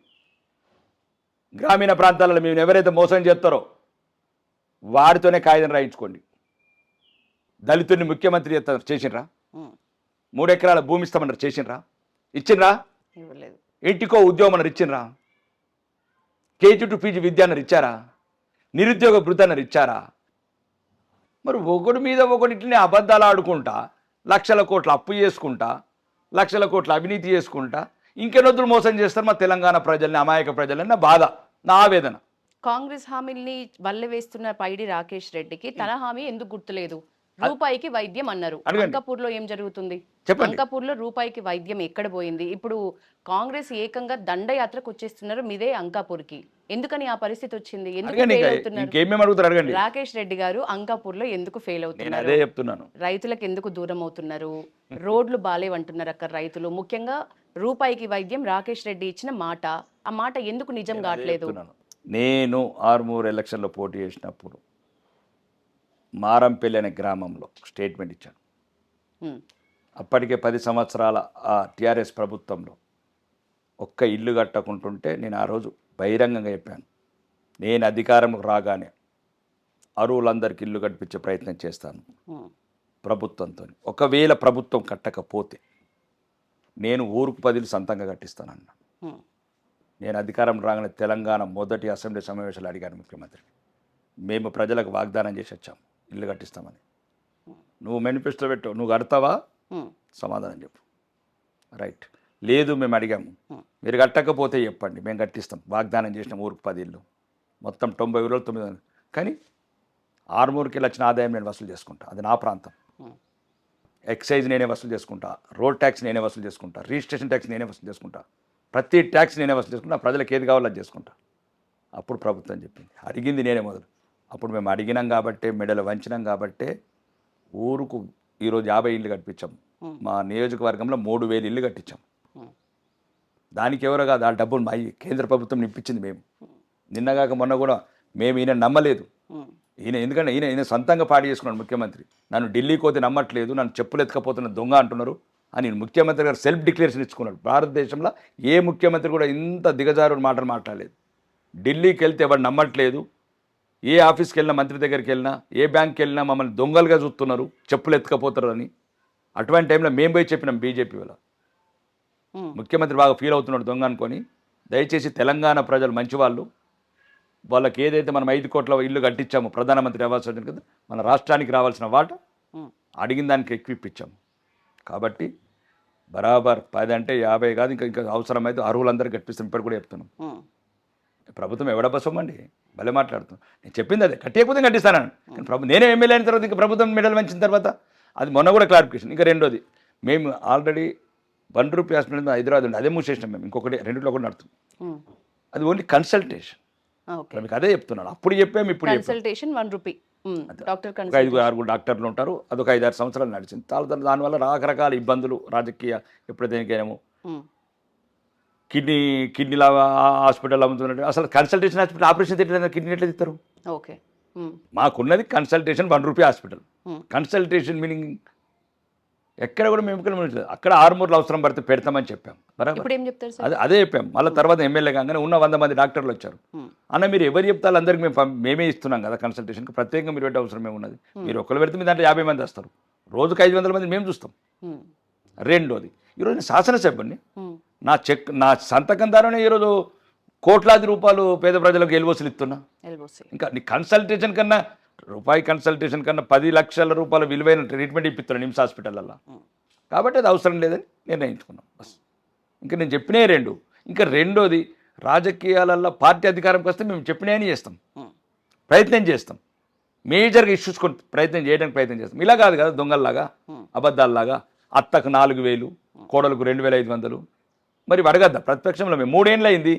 గ్రామీణ ప్రాంతాలలో మేము ఎవరైతే మోసం చేస్తారో వాడితోనే కాగితం రాయించుకోండి. దళితుడిని ముఖ్యమంత్రి చేసినరా? 3 ఎకరాల భూమి ఇస్తామన్నారు, చేసినరా? ఇచ్చిండ్రా? ఇంటికో ఉద్యోగం అన్నారు, ఇచ్చిండ్రా? కేజీ టు పీజీ విద్య అన్నారు, ఇచ్చారా? నిరుద్యోగ భృతి అన్నారు, ఇచ్చారా? మరి ఒకటి మీద ఒకటి ఇట్లనే అబద్ధాలు ఆడుకుంటా, లక్షల కోట్ల అప్పు చేసుకుంటా, లక్షల కోట్ల అవినీతి చేసుకుంటా ఇంకెన్నొద్దులు మోసం చేస్తారు మా తెలంగాణ ప్రజల్ని, అమాయక ప్రజలని. నా బాధ, నా ఆవేదన. కాంగ్రెస్ హామీల్ని వల్లె వేస్తున్న పైడి రాకేష్ రెడ్డికి తన హామీ ఎందుకు గుర్తులేదు? రూపాయికి వైద్యం అన్నారు. అడగండి. అంకాపూర్ లో ఏం జరుగుతుంది? చెప్పండి. అంకాపూర్ లో రూపాయికి వైద్యం ఎక్కడ పోయింది? ఇప్పుడు కాంగ్రెస్ ఏకంగా దండయాత్రకు వచ్చేస్తున్నారు మీదే అంకాపూర్ కి. ఎందుకని ఆ పరిస్థితి వచ్చింది? ఎందుకు అడగండి, ఫెయిల్ ఇంకా అవుతున్నారు? ఇంకేమేమి అడుగుతారు అడగండి. రాకేష్ రెడ్డి గారు అంకాపూర్ లో ఎందుకు ఫెయిల్ నేను అవుతున్నారు? అదే చెప్తున్నాను. రైతులకు ఎందుకు దూరం అవుతున్నారు? రోడ్లు బాలేవంటున్నారు అక్కడ రైతులు. ముఖ్యంగా రూపాయికి వైద్యం రాకేష్ రెడ్డి ఇచ్చిన మాట, ఆ మాట ఎందుకు నిజం కావట్లేదు? చెప్తున్నాను. నేను ఆర్మూర్ ఎలక్షన్లో పోటీ చేసినప్పుడు మారంపల్లి అనే గ్రామంలో స్టేట్మెంట్ ఇచ్చాను. ఉమ్, అప్పటికే 10 సంవత్సరాల ఆ టీఆర్ఎస్ ప్రభుత్వంలో ఒక్క ఇల్లు కట్టకుంటుంటే నేను ఆ రోజు బహిరంగంగా చెప్పాను, నేను అధికారంలోకి రాగానే అరువులందరికీ ఇల్లు కట్టించే ప్రయత్నం చేస్తాను ఉమ్, ప్రభుత్వంతో. ఒకవేళ ప్రభుత్వం కట్టకపోతే నేను ఊరుకు 10 ఇల్లు సొంతంగా కట్టిస్తానన్నా. ఉమ్, నేను అధికారం రాగానే తెలంగాణ మొదటి అసెంబ్లీ సమావేశాలు అడిగాను ముఖ్యమంత్రికి, మేము ప్రజలకు వాగ్దానం చేసి వచ్చాము ఇల్లు కట్టిస్తామని. నువ్వు మేనిఫెస్టో పెట్టు, నువ్వు కడతావా? ఉమ్, సమాధానం చెప్పు. రైట్, లేదు మేము అడిగాము, మీరు కట్టకపోతే చెప్పండి, మేము కట్టిస్తాం. వాగ్దానం చేసినాం ఊరికి 10 ఇల్లు, మొత్తం 90 రోజులు 9. కానీ ఆర్మూర్కి వెళ్ళి వచ్చిన ఆదాయం నేను వసూలు చేసుకుంటా, అది నా ప్రాంతం. ఎక్సైజ్ నేనే వసూలు చేసుకుంటా, రోడ్ ట్యాక్స్ నేనే వసూలు చేసుకుంటా, రిజిస్ట్రేషన్ ట్యాక్స్ నేనే వసూలు చేసుకుంటా, ప్రతి ట్యాక్స్ నేనే వసూలు చేసుకుంటా, ప్రజలకు ఏది కావాలో అది చేసుకుంటా. అప్పుడు ప్రభుత్వం చెప్పింది, అడిగింది నేనే మొదలు. అప్పుడు మేము అడిగినాం కాబట్టే, మెడలు వంచినాం కాబట్టే ఊరుకు ఈరోజు 50 ఇల్లు కట్టించాం. మా నియోజకవర్గంలో 3000 ఇల్లు కట్టించాం. దానికి ఎవరో కాదు, ఆ డబ్బులు మా కేంద్ర ప్రభుత్వం నిప్పించింది. మేము నిన్నగాక మొన్న కూడా మేము ఈయన నమ్మలేదు. ఎందుకంటే ఈయన సొంతంగా పాడి చేసుకున్నాడు ముఖ్యమంత్రి. నన్ను ఢిల్లీకి పోతే నమ్మట్లేదు, నన్ను చెప్పులు ఎత్తుకపోతున్న దొంగ అంటున్నారు అని ముఖ్యమంత్రి గారు సెల్ఫ్ డిక్లరేషన్ ఇచ్చుకున్నాడు. భారతదేశంలో ఏ ముఖ్యమంత్రి కూడా ఇంత దిగజారుడు మాటలు మాట్లాడలేదు. ఢిల్లీకి వెళ్తే ఎవరు నమ్మట్లేదు, ఏ ఆఫీస్కి వెళ్ళినా, మంత్రి దగ్గరికి వెళ్ళినా, ఏ బ్యాంక్కి వెళ్ళినా మమ్మల్ని దొంగలుగా చూస్తున్నారు, చెప్పులు ఎత్తుకపోతారు అని. అటువంటి టైంలో మేము పోయి చెప్పినాం బీజేపీ వల్ల. ముఖ్యమంత్రి బాగా ఫీల్ అవుతున్నాడు దొంగ అనుకొని. దయచేసి తెలంగాణ ప్రజలు మంచివాళ్ళు, వాళ్ళకి ఏదైతే మనం 5 కోట్ల ఇల్లు కట్టించామో ప్రధానమంత్రి ఆవాస్ యోజన కదా, మన రాష్ట్రానికి రావాల్సిన వాట అడిగిన దానికి ఎక్కువ ఇప్పించాము. కాబట్టి బరాబర్ 10 అంటే 50 కాదు, ఇంకా అవసరమైతే అర్హులందరికీ కట్టిస్తాం. ఇప్పుడు కూడా చెప్తున్నాం. ప్రభుత్వం ఎవడ బసమండి, భలే మాట్లాడుతున్నాం. నేను చెప్పింది అదే, కట్టేయకపోతే కట్టిస్తానని. కానీ నేనే ఎమ్మెల్యే అయిన తర్వాత ఇంకా ప్రభుత్వం మెడల్ వంచిన తర్వాత అది మొన్న కూడా క్లారిఫికేషన్. ఇంకా రెండోది, మేము ఆల్రెడీ ₹1 హాస్పిటల్ హైదరాబాద్ ఉంది, అదే మూసేసినాం మేము. ఇంకొకటి 2 ఒకటి నడుతుంది. అది ఓన్లీ కన్సల్టేషన్. మీకు అదే చెప్తున్నాను, అప్పుడు చెప్పాము, ఇప్పుడు కన్సల్టేషన్ ₹1. డాక్టర్ 5-6 డాక్టర్లు ఉంటారు. అదొక 5-6 సంవత్సరాలు నడిచింది. దానివల్ల రకరకాల ఇబ్బందులు, రాజకీయ ఎప్పుడైతే దేనికైనాము, కిడ్నీల హాస్పిటల్ అమ్ముతున్నట్టు. అసలు consultation hospital operation theatre kidney ఎట్లా తీస్తారు? ఓకే, మాకున్నది కన్సల్టేషన్ ₹1 హాస్పిటల్. కన్సల్టేషన్ మీనింగ్ ఎక్కడ కూడా మేము అక్కడ ఆర్మూర్లో అవసరం పడితే పెడతామని చెప్పాం. ఇప్పుడు ఏం చెప్తారు సార్? అదే చెప్పాం. మళ్ళీ తర్వాత ఎమ్మెల్యే కాగానే ఉన్న 100 మంది డాక్టర్లు వచ్చారు. అన్న మీరు ఎవరు చెప్తారు, అందరికీ మేమే ఇస్తున్నాం కదా కన్సల్టేషన్కి, ప్రత్యేకంగా మీరు పెట్టే అవసరం ఏమున్నది? మీరు ఒకరు పెడితే మీ దాంట్లో 50 మంది వస్తారు, రోజుకు 500 మంది మేము చూస్తాం. రెండోది, ఈరోజు నేను శాసనసభ్యుని, నా సంతకం ద్వారానే ఈరోజు కోట్లాది రూపాయలు పేద ప్రజలకు ఎల్ఓసీలు ఇస్తున్నా. ఇంకా నీ కన్సల్టేషన్ కన్నా, రూపాయి కన్సల్టేషన్ కన్నా 10 లక్షల రూపాయల విలువైన ట్రీట్మెంట్ ఇప్పిస్తున్నాను నిమ్స్ హాస్పిటల్లో. కాబట్టి అది అవసరం లేదని నిర్ణయించుకున్నాం. బస్ ఇంకా నేను చెప్పినే 2. ఇంకా రెండోది, రాజకీయాలలో పార్టీ అధికారంకి వస్తే మేము చెప్పినాయని చేస్తాం, ప్రయత్నం చేస్తాం. మేజర్గా ఇష్యూస్ ప్రయత్నం చేస్తాం. ఇలా కాదు కదా దొంగల్లాగా, అబద్ధాల్లాగా. అత్తకు 4000, కోడలకు 2500. మరి అడగద్దా? ప్రతిపక్షంలో మేము 3 ఏళ్ళు అయింది,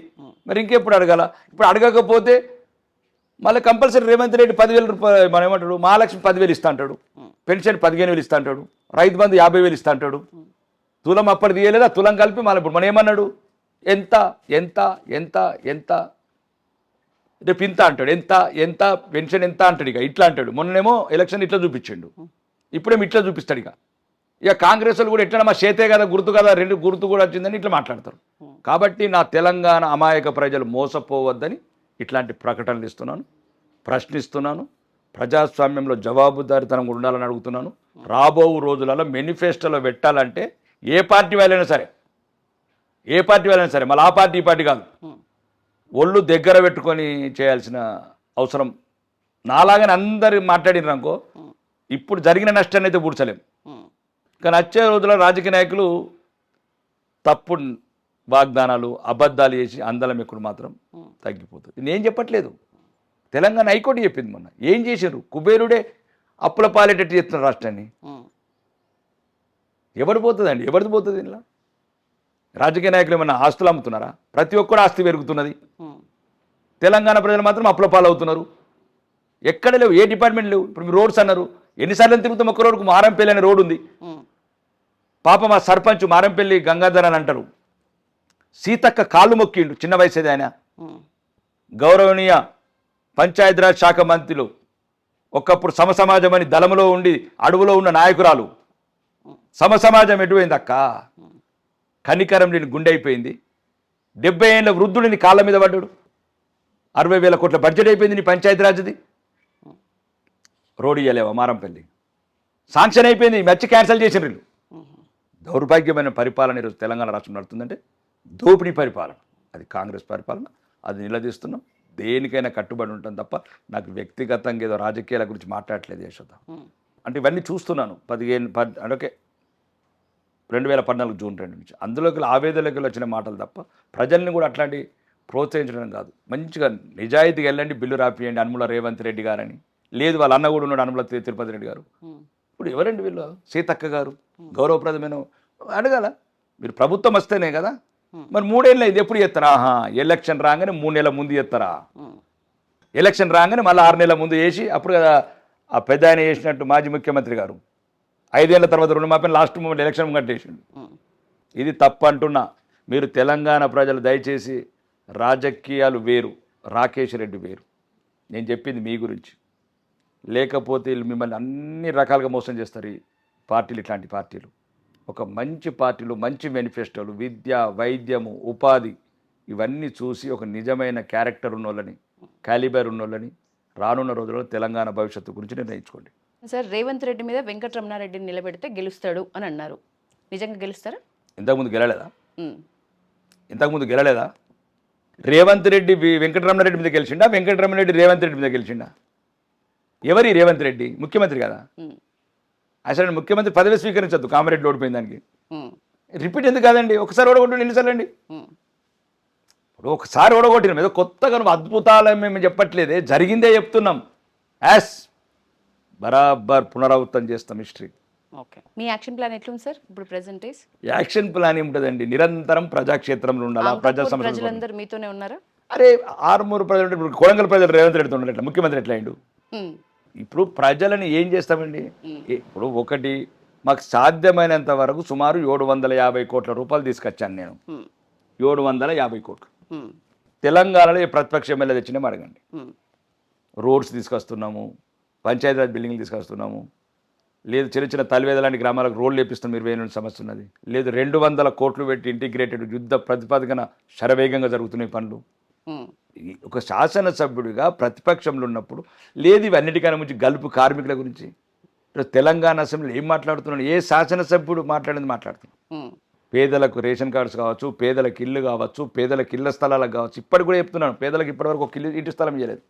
మరి ఇంకెప్పుడు అడగాల? ఇప్పుడు అడగకపోతే మళ్ళీ కంపల్సరీ రేవంత్ రెడ్డి 10,000 రూపాయలు, మనం ఏమంటాడు, మహాలక్ష్మి 10,000 ఇస్తా అంటాడు, పెన్షన్ 15,000 ఇస్తా అంటాడు, రైతు బంధు 50,000 ఇస్తా అంటాడు. తులం అప్పటి తీయలేదా? తులం కలిపి మళ్ళీ ఇప్పుడు మనం ఏమన్నాడు, ఎంత ఎంత ఎంత ఎంత రేపు ఇంత అంటాడు, ఎంత ఎంత పెన్షన్ ఎంత అంటాడు. ఇక ఇట్లా అంటాడు. మొన్ననేమో ఎలక్షన్ ఇట్లా చూపించాడు, ఇప్పుడేమో ఇట్లా చూపిస్తాడు. ఇక కాంగ్రెస్ వాళ్ళు కూడా ఎట్లా మా చేతే కదా, గుర్తు కదా, 2 గుర్తు కూడా వచ్చిందని ఇట్లా మాట్లాడతారు. కాబట్టి నా తెలంగాణ అమాయక ప్రజలు మోసపోవద్దని ఇట్లాంటి ప్రకటనలు ఇస్తున్నాను, ప్రశ్నిస్తున్నాను. ప్రజాస్వామ్యంలో జవాబుదారీతనం కూడా ఉండాలని అడుగుతున్నాను. రాబో రోజులలో మేనిఫెస్టోలో పెట్టాలంటే ఏ పార్టీ వాళ్ళైనా సరే, మళ్ళీ ఆ పార్టీ ఈ పార్టీ కాదు, ఒళ్ళు దగ్గర పెట్టుకొని చేయాల్సిన అవసరం. నాలాగానే అందరు మాట్లాడినారు అనుకో, ఇప్పుడు జరిగిన నష్టాన్ని అయితే పూడ్చలేం. కానీ వచ్చే రోజుల్లో రాజకీయ నాయకులు తప్పుడు వాగ్దానాలు, అబద్ధాలు చేసి అందలం ఎక్కుడు మాత్రం తగ్గిపోతుంది. నేను చెప్పట్లేదు, తెలంగాణ హైకోర్టు చెప్పింది మొన్న. ఏం చేశారు? కుబేరుడే అప్పుల పాలేటట్టు చేస్తున్నారు రాష్ట్రాన్ని. ఎవడు పోతుందండి? ఎవరిది పోతుంది ఇలా? రాజకీయ నాయకులు ఏమన్నా ఆస్తులు అమ్ముతున్నారా? ప్రతి ఒక్కరు ఆస్తి పెరుగుతున్నది. తెలంగాణ ప్రజలు మాత్రం అప్పుల పాలవుతున్నారు. ఎక్కడ లేవు, ఏ డిపార్ట్మెంట్ లేవు. ఇప్పుడు మీరు రోడ్స్ అన్నారు, ఎన్నిసార్లు తిరుగుతాం? ఒక్క రోడ్డుకు మారంపల్లి అనే రోడ్డు ఉంది. పాప మా సర్పంచ్ మారంపల్లి గంగాధర్ అని అంటారు, సీతక్క కాళ్ళు మొక్కిండు, చిన్న వయసేది ఆయన. గౌరవనీయ పంచాయతీరాజ్ శాఖ మంత్రులు, ఒకప్పుడు సమసమాజం అని దళములో ఉండి అడవులో ఉన్న నాయకురాలు, సమసమాజం ఎటువైంది అక్క? కనికరం లేని గుండె అయిపోయింది. 70 ఏళ్ళ వృద్ధుడిని కాళ్ళ మీద పడ్డాడు. 60,000 కోట్ల బడ్జెట్ అయిపోయింది నీ పంచాయతీరాజ్ది. రోడ్డు ఇయ్యలేవా? మారంపల్లి శాంక్షన్ అయిపోయింది, మర్చి క్యాన్సిల్ చేసిన వీళ్ళు. దౌర్భాగ్యమైన పరిపాలన ఈరోజు తెలంగాణ రాష్ట్రం నడుతుందంటే దోపిడీ పరిపాలన. అది కాంగ్రెస్ పరిపాలన, అది నిలదీస్తున్నాం. దేనికైనా కట్టుబడి ఉంటాం తప్ప నాకు వ్యక్తిగతంగా ఏదో రాజకీయాల గురించి మాట్లాడట్లేదు యశోద. అంటే ఇవన్నీ చూస్తున్నాను 2014 జూన్ 2 నుంచి. అందులోకి ఆవేదనలోకి వచ్చిన మాటలు తప్ప ప్రజల్ని కూడా అట్లాంటి ప్రోత్సహించడం కాదు. మంచిగా నిజాయితీగా వెళ్ళండి, బిల్లు రాపియండి అనుముల రేవంత్ రెడ్డి గారని. లేదు వాళ్ళ అన్న కూడా ఉన్నాడు అనుముల తిరుపతి రెడ్డి గారు. ఇప్పుడు ఎవరండి వీళ్ళు? సీతక్క గారు గౌరవప్రదమైన అడగాల. మీరు ప్రభుత్వం వస్తేనే కదా. మరి 3 ఏళ్ళు ఇది ఎప్పుడు చేస్తారా? ఎలక్షన్ రాగానే 3 నెలల ముందు చేస్తారా? ఎలక్షన్ రాగానే మళ్ళీ 6 నెలల ముందు వేసి అప్పుడు కదా ఆ పెద్ద ఆయన చేసినట్టు మాజీ ముఖ్యమంత్రి గారు 5 ఏళ్ల తర్వాత రుణమాఫీ లాస్ట్ మూమెంట్ ఎలక్షన్ కట్టేసిండు. ఇది తప్పు అంటున్నా. మీరు తెలంగాణ ప్రజలు దయచేసి రాజకీయాలు వేరు, రాకేష్ రెడ్డి వేరు. నేను చెప్పింది మీ గురించి. లేకపోతే వీళ్ళు మిమ్మల్ని అన్ని రకాలుగా మోసం చేస్తారు ఈ పార్టీలు. ఇట్లాంటి పార్టీలు ఒక మంచి పార్టీలు, మంచి మేనిఫెస్టోలు, విద్య, వైద్యము, ఉపాధి ఇవన్నీ చూసి ఒక నిజమైన క్యారెక్టర్ ఉన్నోళ్ళని, క్యాలిబర్ ఉన్నోళ్ళని రానున్న రోజుల్లో తెలంగాణ భవిష్యత్తు గురించి నిర్ణయించుకోండి. సార్, రేవంత్ రెడ్డి మీద వెంకటరమణారెడ్డిని నిలబెడితే గెలుస్తాడు అని అన్నారు. నిజంగా గెలుస్తారా? ఇంతకుముందు గెలలేదా? రేవంత్ రెడ్డి వెంకటరమణారెడ్డి మీద గెలిచిండా? వెంకటరమణారెడ్డి రేవంత్ రెడ్డి మీద గెలిచిండా? ఎవరి రేవంత్ రెడ్డి? ముఖ్యమంత్రి కదా. అసలు ముఖ్యమంత్రి పదవి స్వీకరించద్దు, కామారెడ్డి ఓడిపోయిన దానికి. రిపీట్ ఎందుకు కాదండి? ఒకసారి ఓడగొట్టు, ఎన్నిసార్లు అండి? ఇప్పుడు ఒకసారి ఓడగొట్టిన మీద కొత్తగా అద్భుతాలు మేము చెప్పట్లేదే, జరిగిందే చెప్తున్నాం. యాస్ బరాబర్ పునరావృతం చేస్తాం హిస్టరీ. ఓకే, మీ యాక్షన్ ప్లాన్ ఎట్లుంది సార్ ఇప్పుడు ప్రెజెంట్ డేస్? యాక్షన్ ప్లాన్ ఏముంటుందండి? నిరంతరం ప్రజాక్షేత్రంలో ఉండాలా, ప్రజలందరూ మీతోనే ఉన్నారా? అరే ఆరుమూరు ప్రజలు, కొడంగల్ ప్రజలు రేవంత్ రెడ్డితో ఉన్నారు, ఎట్లా ముఖ్యమంత్రి ఎట్లా అయిండు? ఇప్పుడు ప్రజలని ఏం చేస్తామండి? ఇప్పుడు ఒకటి మాకు సాధ్యమైనంత వరకు సుమారు 750 కోట్ల రూపాయలు తీసుకొచ్చాను నేను. 750 కోట్లు తెలంగాణలో ఏ ప్రతిపక్ష ఎమ్మెల్యే తెచ్చినా అడగండి. రోడ్స్ తీసుకొస్తున్నాము, పంచాయతీరాజ్ బిల్డింగ్లు తీసుకొస్తున్నాము. లేదు చిన్న చిన్న తలివేద లాంటి గ్రామాలకు రోడ్లు వేపిస్తాం, 20 సమస్య ఉన్నది. లేదు 200 కోట్లు పెట్టి ఇంటిగ్రేటెడ్ యుద్ధ ప్రతిపాదన శరవేగంగా జరుగుతున్నాయి పనులు. ఒక శాసనసభ్యుడిగా ప్రతిపక్షంలో ఉన్నప్పుడు లేదు ఇవన్నిటికన్నా ముందు గల్పు కార్మికుల గురించి తెలంగాణ అసెంబ్లీలో ఏం మాట్లాడుతున్నాడు? ఏ శాసనసభ్యుడు మాట్లాడుతున్నాడు? పేదలకు రేషన్ కార్డ్స్ కావచ్చు, పేదలకు ఇల్లు కావచ్చు, పేదలకు ఇళ్ల స్థలాలకు కావచ్చు. ఇప్పటికి కూడా చెప్తున్నాను, పేదలకు ఇప్పటివరకు ఒక ఇంటి స్థలం ఇవ్వలేదు.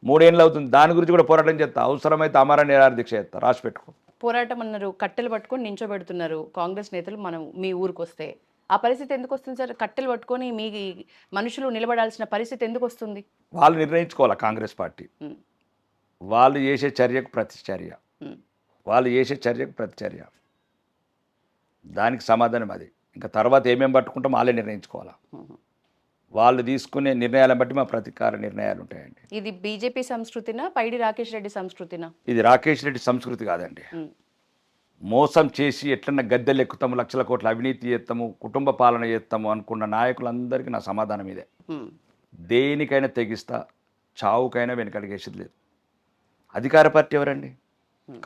3 ఏళ్ళు అవుతుంది. దాని గురించి కూడా పోరాటం చేస్తా. అవసరమైతే అమర నిరాహార దీక్ష చేస్తా, రాసి పెట్టుకో. పోరాటం అన్నారు, కట్టెలు పట్టుకొని నించోబెడుతున్నారు కాంగ్రెస్ నేతలు. మనం మీ ఊరికి వస్తే ఆ పరిస్థితి ఎందుకు వస్తుంది సార్? కట్టెలు పట్టుకొని మీ మనుషులు నిలబడాల్సిన పరిస్థితి ఎందుకు వస్తుంది? వాళ్ళు నిర్ణయించుకోవాలి. కాంగ్రెస్ పార్టీ వాళ్ళు చేసే చర్యకు ప్రతిచర్య, దానికి సమాధానం అది. ఇంకా తర్వాత ఏమేమి పట్టుకుంటాం వాళ్ళే నిర్ణయించుకోవాలా. వాళ్ళు తీసుకునే నిర్ణయాలను బట్టి మా ప్రతీకార నిర్ణయాలు ఉంటాయండి. ఇది బీజేపీ సంస్కృతినా, పైడి రాకేష్ రెడ్డి సంస్కృతినా? ఇది రాకేష్ రెడ్డి సంస్కృతి కాదండి. మోసం చేసి ఎట్లన్నా గద్దెలు ఎక్కుతాము, లక్షల కోట్ల అవినీతి చేస్తాము, కుటుంబ పాలన చేస్తాము అనుకున్న నాయకులందరికీ నా సమాధానం ఇదే. దేనికైనా తెగిస్తా, చావుకైనా వెనకడిగేసేది లేదు. అధికార పార్టీ ఎవరండి?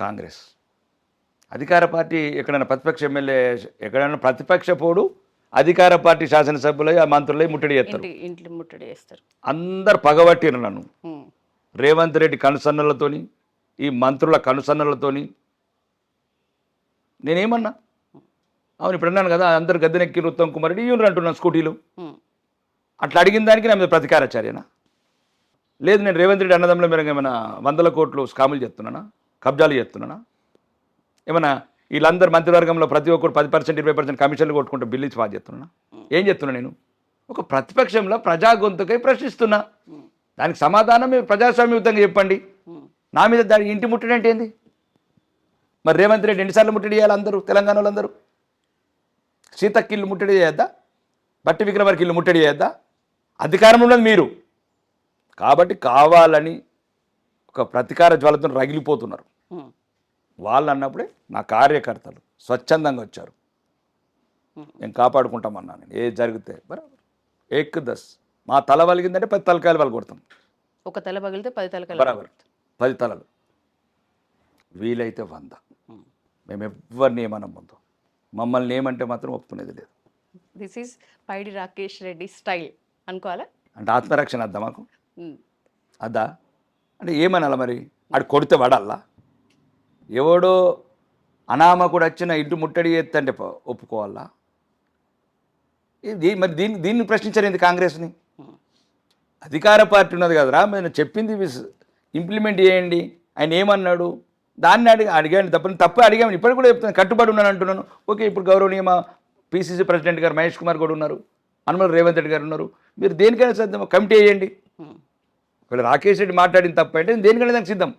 కాంగ్రెస్. అధికార పార్టీ ఎక్కడైనా ప్రతిపక్ష ఎమ్మెల్యే, ఎక్కడైనా ప్రతిపక్ష పోడు అధికార పార్టీ శాసనసభ్యులై ఆ మంత్రులై ముట్టడి చేస్తారు. అందరు పగబట్టిరు నన్ను. రేవంత్ రెడ్డి కనుసన్నలతోని, ఈ మంత్రుల కనుసన్నలతోని. నేనేమన్నా? అవును, ఇప్పుడు అన్నాను కదా, అందరు గద్దెనెక్కి ఉత్తమ్ కుమార్ రెడ్డి యూనియన్ అంటున్నాను స్కూటీలు. అట్లా అడిగిన దానికి నా మీద ప్రతీకారచర్యనా? లేదు నేను రేవంత్ రెడ్డి అన్నదమ్ముల మీద ఏమైనా 100 కోట్లు స్కాములు చేస్తున్నానా, కబ్జాలు చేస్తున్నానా? ఏమన్నా వీళ్ళందరూ మంత్రివర్గంలో ప్రతి ఒక్కరు 10% 20% కమిషన్లు కొట్టుకుంటూ బిల్లు ఇచ్చి పాస్ చేస్తున్నా? ఏం చేస్తున్నా నేను? ఒక ప్రతిపక్షంలో ప్రజా గొంతుకై ప్రశ్నిస్తున్నా. దానికి సమాధానం మీరు ప్రజాస్వామ్యయుతంగా చెప్పండి. నా మీద దాడి ఇంటి ముట్టడి అంటే ఏంది? మరి రేవంత్ రెడ్డి ఎన్నిసార్లు ముట్టడి చేయాలి? అందరూ తెలంగాణ వాళ్ళందరూ సీతక్కి ఇల్లు ముట్టడి చేయొద్దా? బట్టి విక్రమార్కి ఇల్లు ముట్టడి చేయొద్దా? అధికారం ఉన్నది మీరు కాబట్టి కావాలని ఒక ప్రతీకార జ్వాలతో రగిలిపోతున్నారు. వాళ్ళు అన్నప్పుడే నా కార్యకర్తలు స్వచ్ఛందంగా వచ్చారు. నేను కాపాడుకుంటామన్నా. నేను ఏది జరిగితే బరాబర్ ఏక్ దస్ మా తల వలిగిందంటే 10 తలకాయలు వాళ్ళు కొడతాం. ఒక తల పగిలితే 10 తలకాయలు. బరాబర్ 10 తలలు, వీలైతే 100. మేము ఎవరిని ఏమన్నా ముందు మమ్మల్ని ఏమంటే మాత్రం ఒప్పుకునేది లేదు. This is Paidi Rakesh Reddy style అనుకోవాలా? అంటే ఆత్మరక్షణ అద్దా మాకు? అద్దా అంటే ఏమనాలా మరి? ఆడు కొడితే పడాలా? ఎవడో అనామకుడు వచ్చిన ఇంటి ముట్టడి ఎత్తంటే ఒప్పుకోవాలా? ఇది మరి దీన్ని ప్రశ్నించారు కాంగ్రెస్ని? అధికార పార్టీ ఉన్నది కదరా, మీరు చెప్పింది ఇంప్లిమెంట్ చేయండి. ఆయన ఏమన్నాడు దాన్ని అడిగాను తప్ప అడిగాను. ఇప్పటికి కూడా చెప్తాను, కట్టుబడి ఉన్నాను అంటున్నాను. ఓకే, ఇప్పుడు గౌరవనీయ మా పిసిసి ప్రెసిడెంట్ గారు మహేష్ కుమార్ కూడా ఉన్నారు, అనుమల రేవంత్ రెడ్డి గారు ఉన్నారు. మీరు దేనికైనా సిద్ధం, కమిటీ వేయండి. ఒకవేళ రాకేష్ రెడ్డి మాట్లాడిన తప్ప అంటే దేనికైనా దానికి సిద్ధం.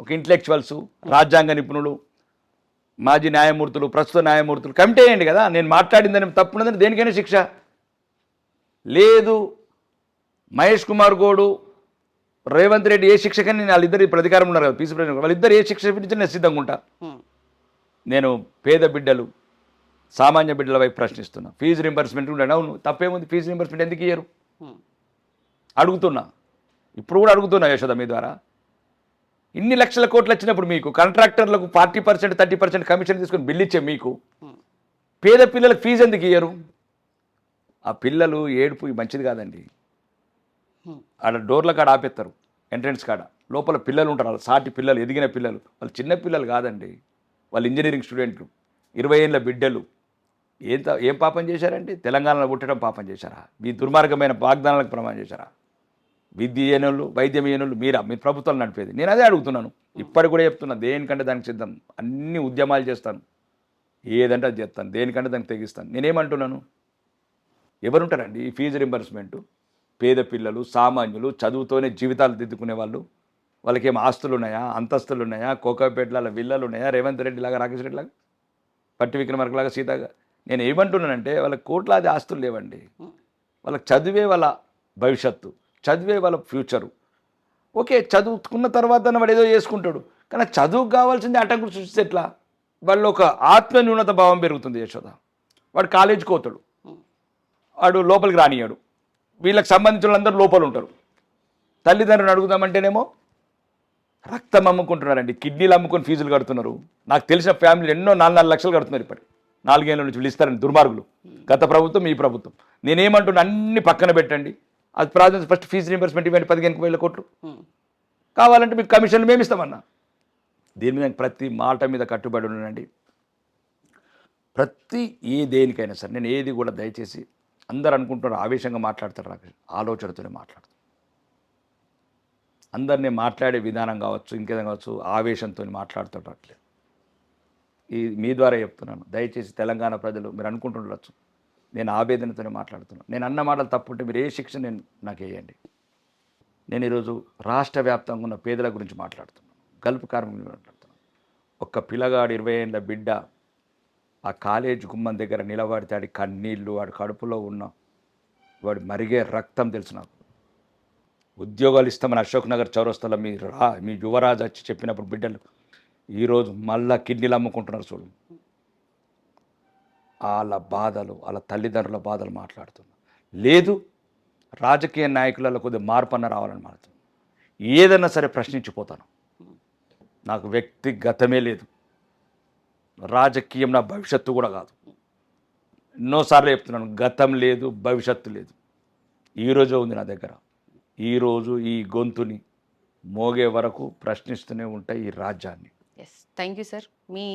ఒక ఇంటలెక్చువల్స్, రాజ్యాంగ నిపుణులు, మాజీ న్యాయమూర్తులు, ప్రస్తుత న్యాయమూర్తులు కమిటీ వేయండి కదా. నేను మాట్లాడిందని తప్పున్నదని దేనికైనా శిక్ష లేదు. మహేష్ కుమార్ గౌడు, రేవంత్ రెడ్డి ఏ శిక్ష కానీ వాళ్ళిద్దరు ఇప్పుడు అధికారం ఉన్నారు కదా, పీసీ ప్రెసిడెంట్, వాళ్ళిద్దరు ఏ శిక్ష విధించి నేను సిద్ధంగా ఉంటా. నేను పేద బిడ్డలు, సామాన్య బిడ్డల వైపు ప్రశ్నిస్తున్నా. ఫీజు రింబర్స్మెంట్ ఉండండి. అవును, తప్పేముంది? ఫీజు రింబర్స్మెంట్ ఎందుకు ఇయ్యరు అడుగుతున్నా. ఇప్పుడు కూడా అడుగుతున్నా యశోద మీ ద్వారా. ఇన్ని లక్షల కోట్లు వచ్చినప్పుడు మీకు కాంట్రాక్టర్లకు 40% 30% కమిషన్ తీసుకొని బిల్లు ఇచ్చే మీకు పేద పిల్లలకు ఫీజు ఎందుకు ఇయ్యరు? ఆ పిల్లలు ఏడుపు మంచిది కాదండి. ఆడ డోర్ల కాడ ఆపేస్తారు, ఎంట్రన్స్ కాడ. లోపల పిల్లలు ఉంటారు, వాళ్ళు సాటి పిల్లలు, ఎదిగిన పిల్లలు. వాళ్ళు చిన్న పిల్లలు కాదండి, వాళ్ళు ఇంజనీరింగ్ స్టూడెంట్లు, 20 ఏళ్ళ బిడ్డలు. ఏం పాపం చేశారండి? తెలంగాణలో పుట్టడం పాపం చేశారా? మీ దుర్మార్గమైన వాగ్దానాలకు ప్రమాణం చేశారా? విద్య ఏనోళ్ళు, వైద్యం ఏనోళ్ళు మీరా? మీరు ప్రభుత్వాలు నడిపేది. నేను అదే అడుగుతున్నాను, ఇప్పటికి కూడా చెప్తున్నా. దేనికంటే దానికి సిద్ధం, అన్ని ఉద్యమాలు చేస్తాను, ఏదంటే అది చేస్తాను, దేనికంటే దానికి తెగిస్తాను. నేనేమంటున్నాను, ఎవరుంటారండి ఈ ఫీజు రింబర్స్మెంటు? పేద పిల్లలు, సామాన్యులు, చదువుతోనే జీవితాలు దిద్దుకునే వాళ్ళు. వాళ్ళకి ఏం ఆస్తులు ఉన్నాయా, అంతస్తులు ఉన్నాయా, కోకాపేటల విల్లలు ఉన్నాయా, రేవంత్ రెడ్డి లాగా, రాకేష్ రెడ్డి లాగా, పట్టి విక్రమార్క లాగా, సీతగా? నేను ఏమంటున్నానంటే వాళ్ళకి కోట్లాది ఆస్తులు లేవండి. వాళ్ళకి చదివే వాళ్ళ భవిష్యత్తు, చదివే వాళ్ళ ఫ్యూచరు. ఓకే, చదువుకున్న తర్వాత వాడు ఏదో చేసుకుంటాడు, కానీ చదువుకు కావాల్సింది ఆటంకులు సృష్టిస్తే ఎట్లా? వాళ్ళు ఒక ఆత్మన్యూనత భావం పెరుగుతుంది యశోద. వాడు కాలేజీకి పోతాడు, వాడు లోపలికి రానియాడు. వీళ్ళకి సంబంధించిన వాళ్ళందరూ లోపల ఉంటారు. తల్లిదండ్రులను అడుగుదామంటేనేమో రక్తం అమ్ముకుంటున్నారండి, కిడ్నీలు అమ్ముకొని ఫీజులు కడుతున్నారు. నాకు తెలిసిన ఫ్యామిలీ ఎన్నో 4 లక్షలు కడుతున్నారు ఇప్పటికి. 4 ఏళ్ళ నుంచి వీళ్ళు ఇస్తారండి దుర్మార్గులు. గత ప్రభుత్వం, ఈ ప్రభుత్వం. నేనేమంటున్నా, అన్ని పక్కన పెట్టండి. అది ప్రాధాన్యత ఫస్ట్ ఫీజు రీంబర్స్మెంట్ ఇవ్వండి, 15,000 కోట్లు. కావాలంటే మీకు కమిషన్లు మేము ఇస్తామన్నా. దీని మీద ప్రతి మాట మీద కట్టుబడి ఉన్నానండి. ప్రతి దేనికైనా సరే నేను ఏది కూడా దయచేసి, అందరు అనుకుంటున్నారు ఆవేశంగా మాట్లాడతారు, రాకేష్ ఆలోచనతోనే మాట్లాడతారు. అందరినీ మాట్లాడే విధానం కావచ్చు, ఇంకేదైనా కావచ్చు, ఆవేశంతో మాట్లాడుతుంటట్లేదు. మీ ద్వారా చెప్తున్నాను, దయచేసి తెలంగాణ ప్రజలు మీరు అనుకుంటుండొచ్చు నేను ఆవేదనతోనే మాట్లాడుతున్నాను. నేను అన్న మాటలు తప్పుంటే మీరు ఏ శిక్ష నాకు వేయండి. నేను ఈరోజు రాష్ట్ర వ్యాప్తంగా ఉన్న పేదల గురించి మాట్లాడుతున్నాను, గల్ఫ్ కార్మికులు మాట్లాడుతున్నాను. ఒక్క పిల్లగాడు 20 ఏళ్ళ బిడ్డ ఆ కాలేజ్ గుమ్మం దగ్గర నిలబడితే ఆడి కన్నీళ్ళు, వాడి కడుపులో ఉన్న వాడి మరిగే రక్తం తెలుసు నాకు. ఉద్యోగాలు ఇస్తామని అశోక్ నగర్ చౌరస్తాలో మీ యువరాజు వచ్చి చెప్పినప్పుడు బిడ్డలు ఈరోజు మళ్ళా కిడ్నీలు అమ్ముకుంటున్నారు. చూడు, వాళ్ళ బాధలు, వాళ్ళ తల్లిదండ్రుల బాధలు మాట్లాడుతున్నారు. లేదు, రాజకీయ నాయకులలో కొద్దిగా మార్పు అన్న రావాలని మాట్లాడుతున్నాను. ఏదన్నా సరే ప్రశ్నించిపోతాను. నాకు వ్యక్తిగతమే లేదు, రాజకీయం నా భవిష్యత్తు కూడా కాదు. ఎన్నోసార్లు చెప్తున్నాను, గతం లేదు, భవిష్యత్తు లేదు. ఈరోజు ఉంది నా దగ్గర. ఈరోజు ఈ గొంతుని మోగే వరకు ప్రశ్నిస్తూనే ఉంటాయి ఈ రాజ్యాన్ని. Yes, thank you sir. మీ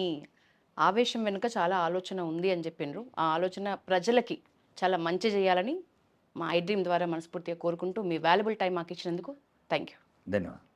ఆవేశం వెనుక చాలా ఆలోచన ఉంది అని చెప్పిండ్రు. ఆ ఆలోచన ప్రజలకి చాలా మంచి చేయాలని మా ఐ డ్రీమ్ ద్వారా మనస్ఫూర్తిగా కోరుకుంటూ మీ వాల్యుబుల్ టైం మాకు ఇచ్చినందుకు థ్యాంక్ యూ. ధన్యవాదాలు.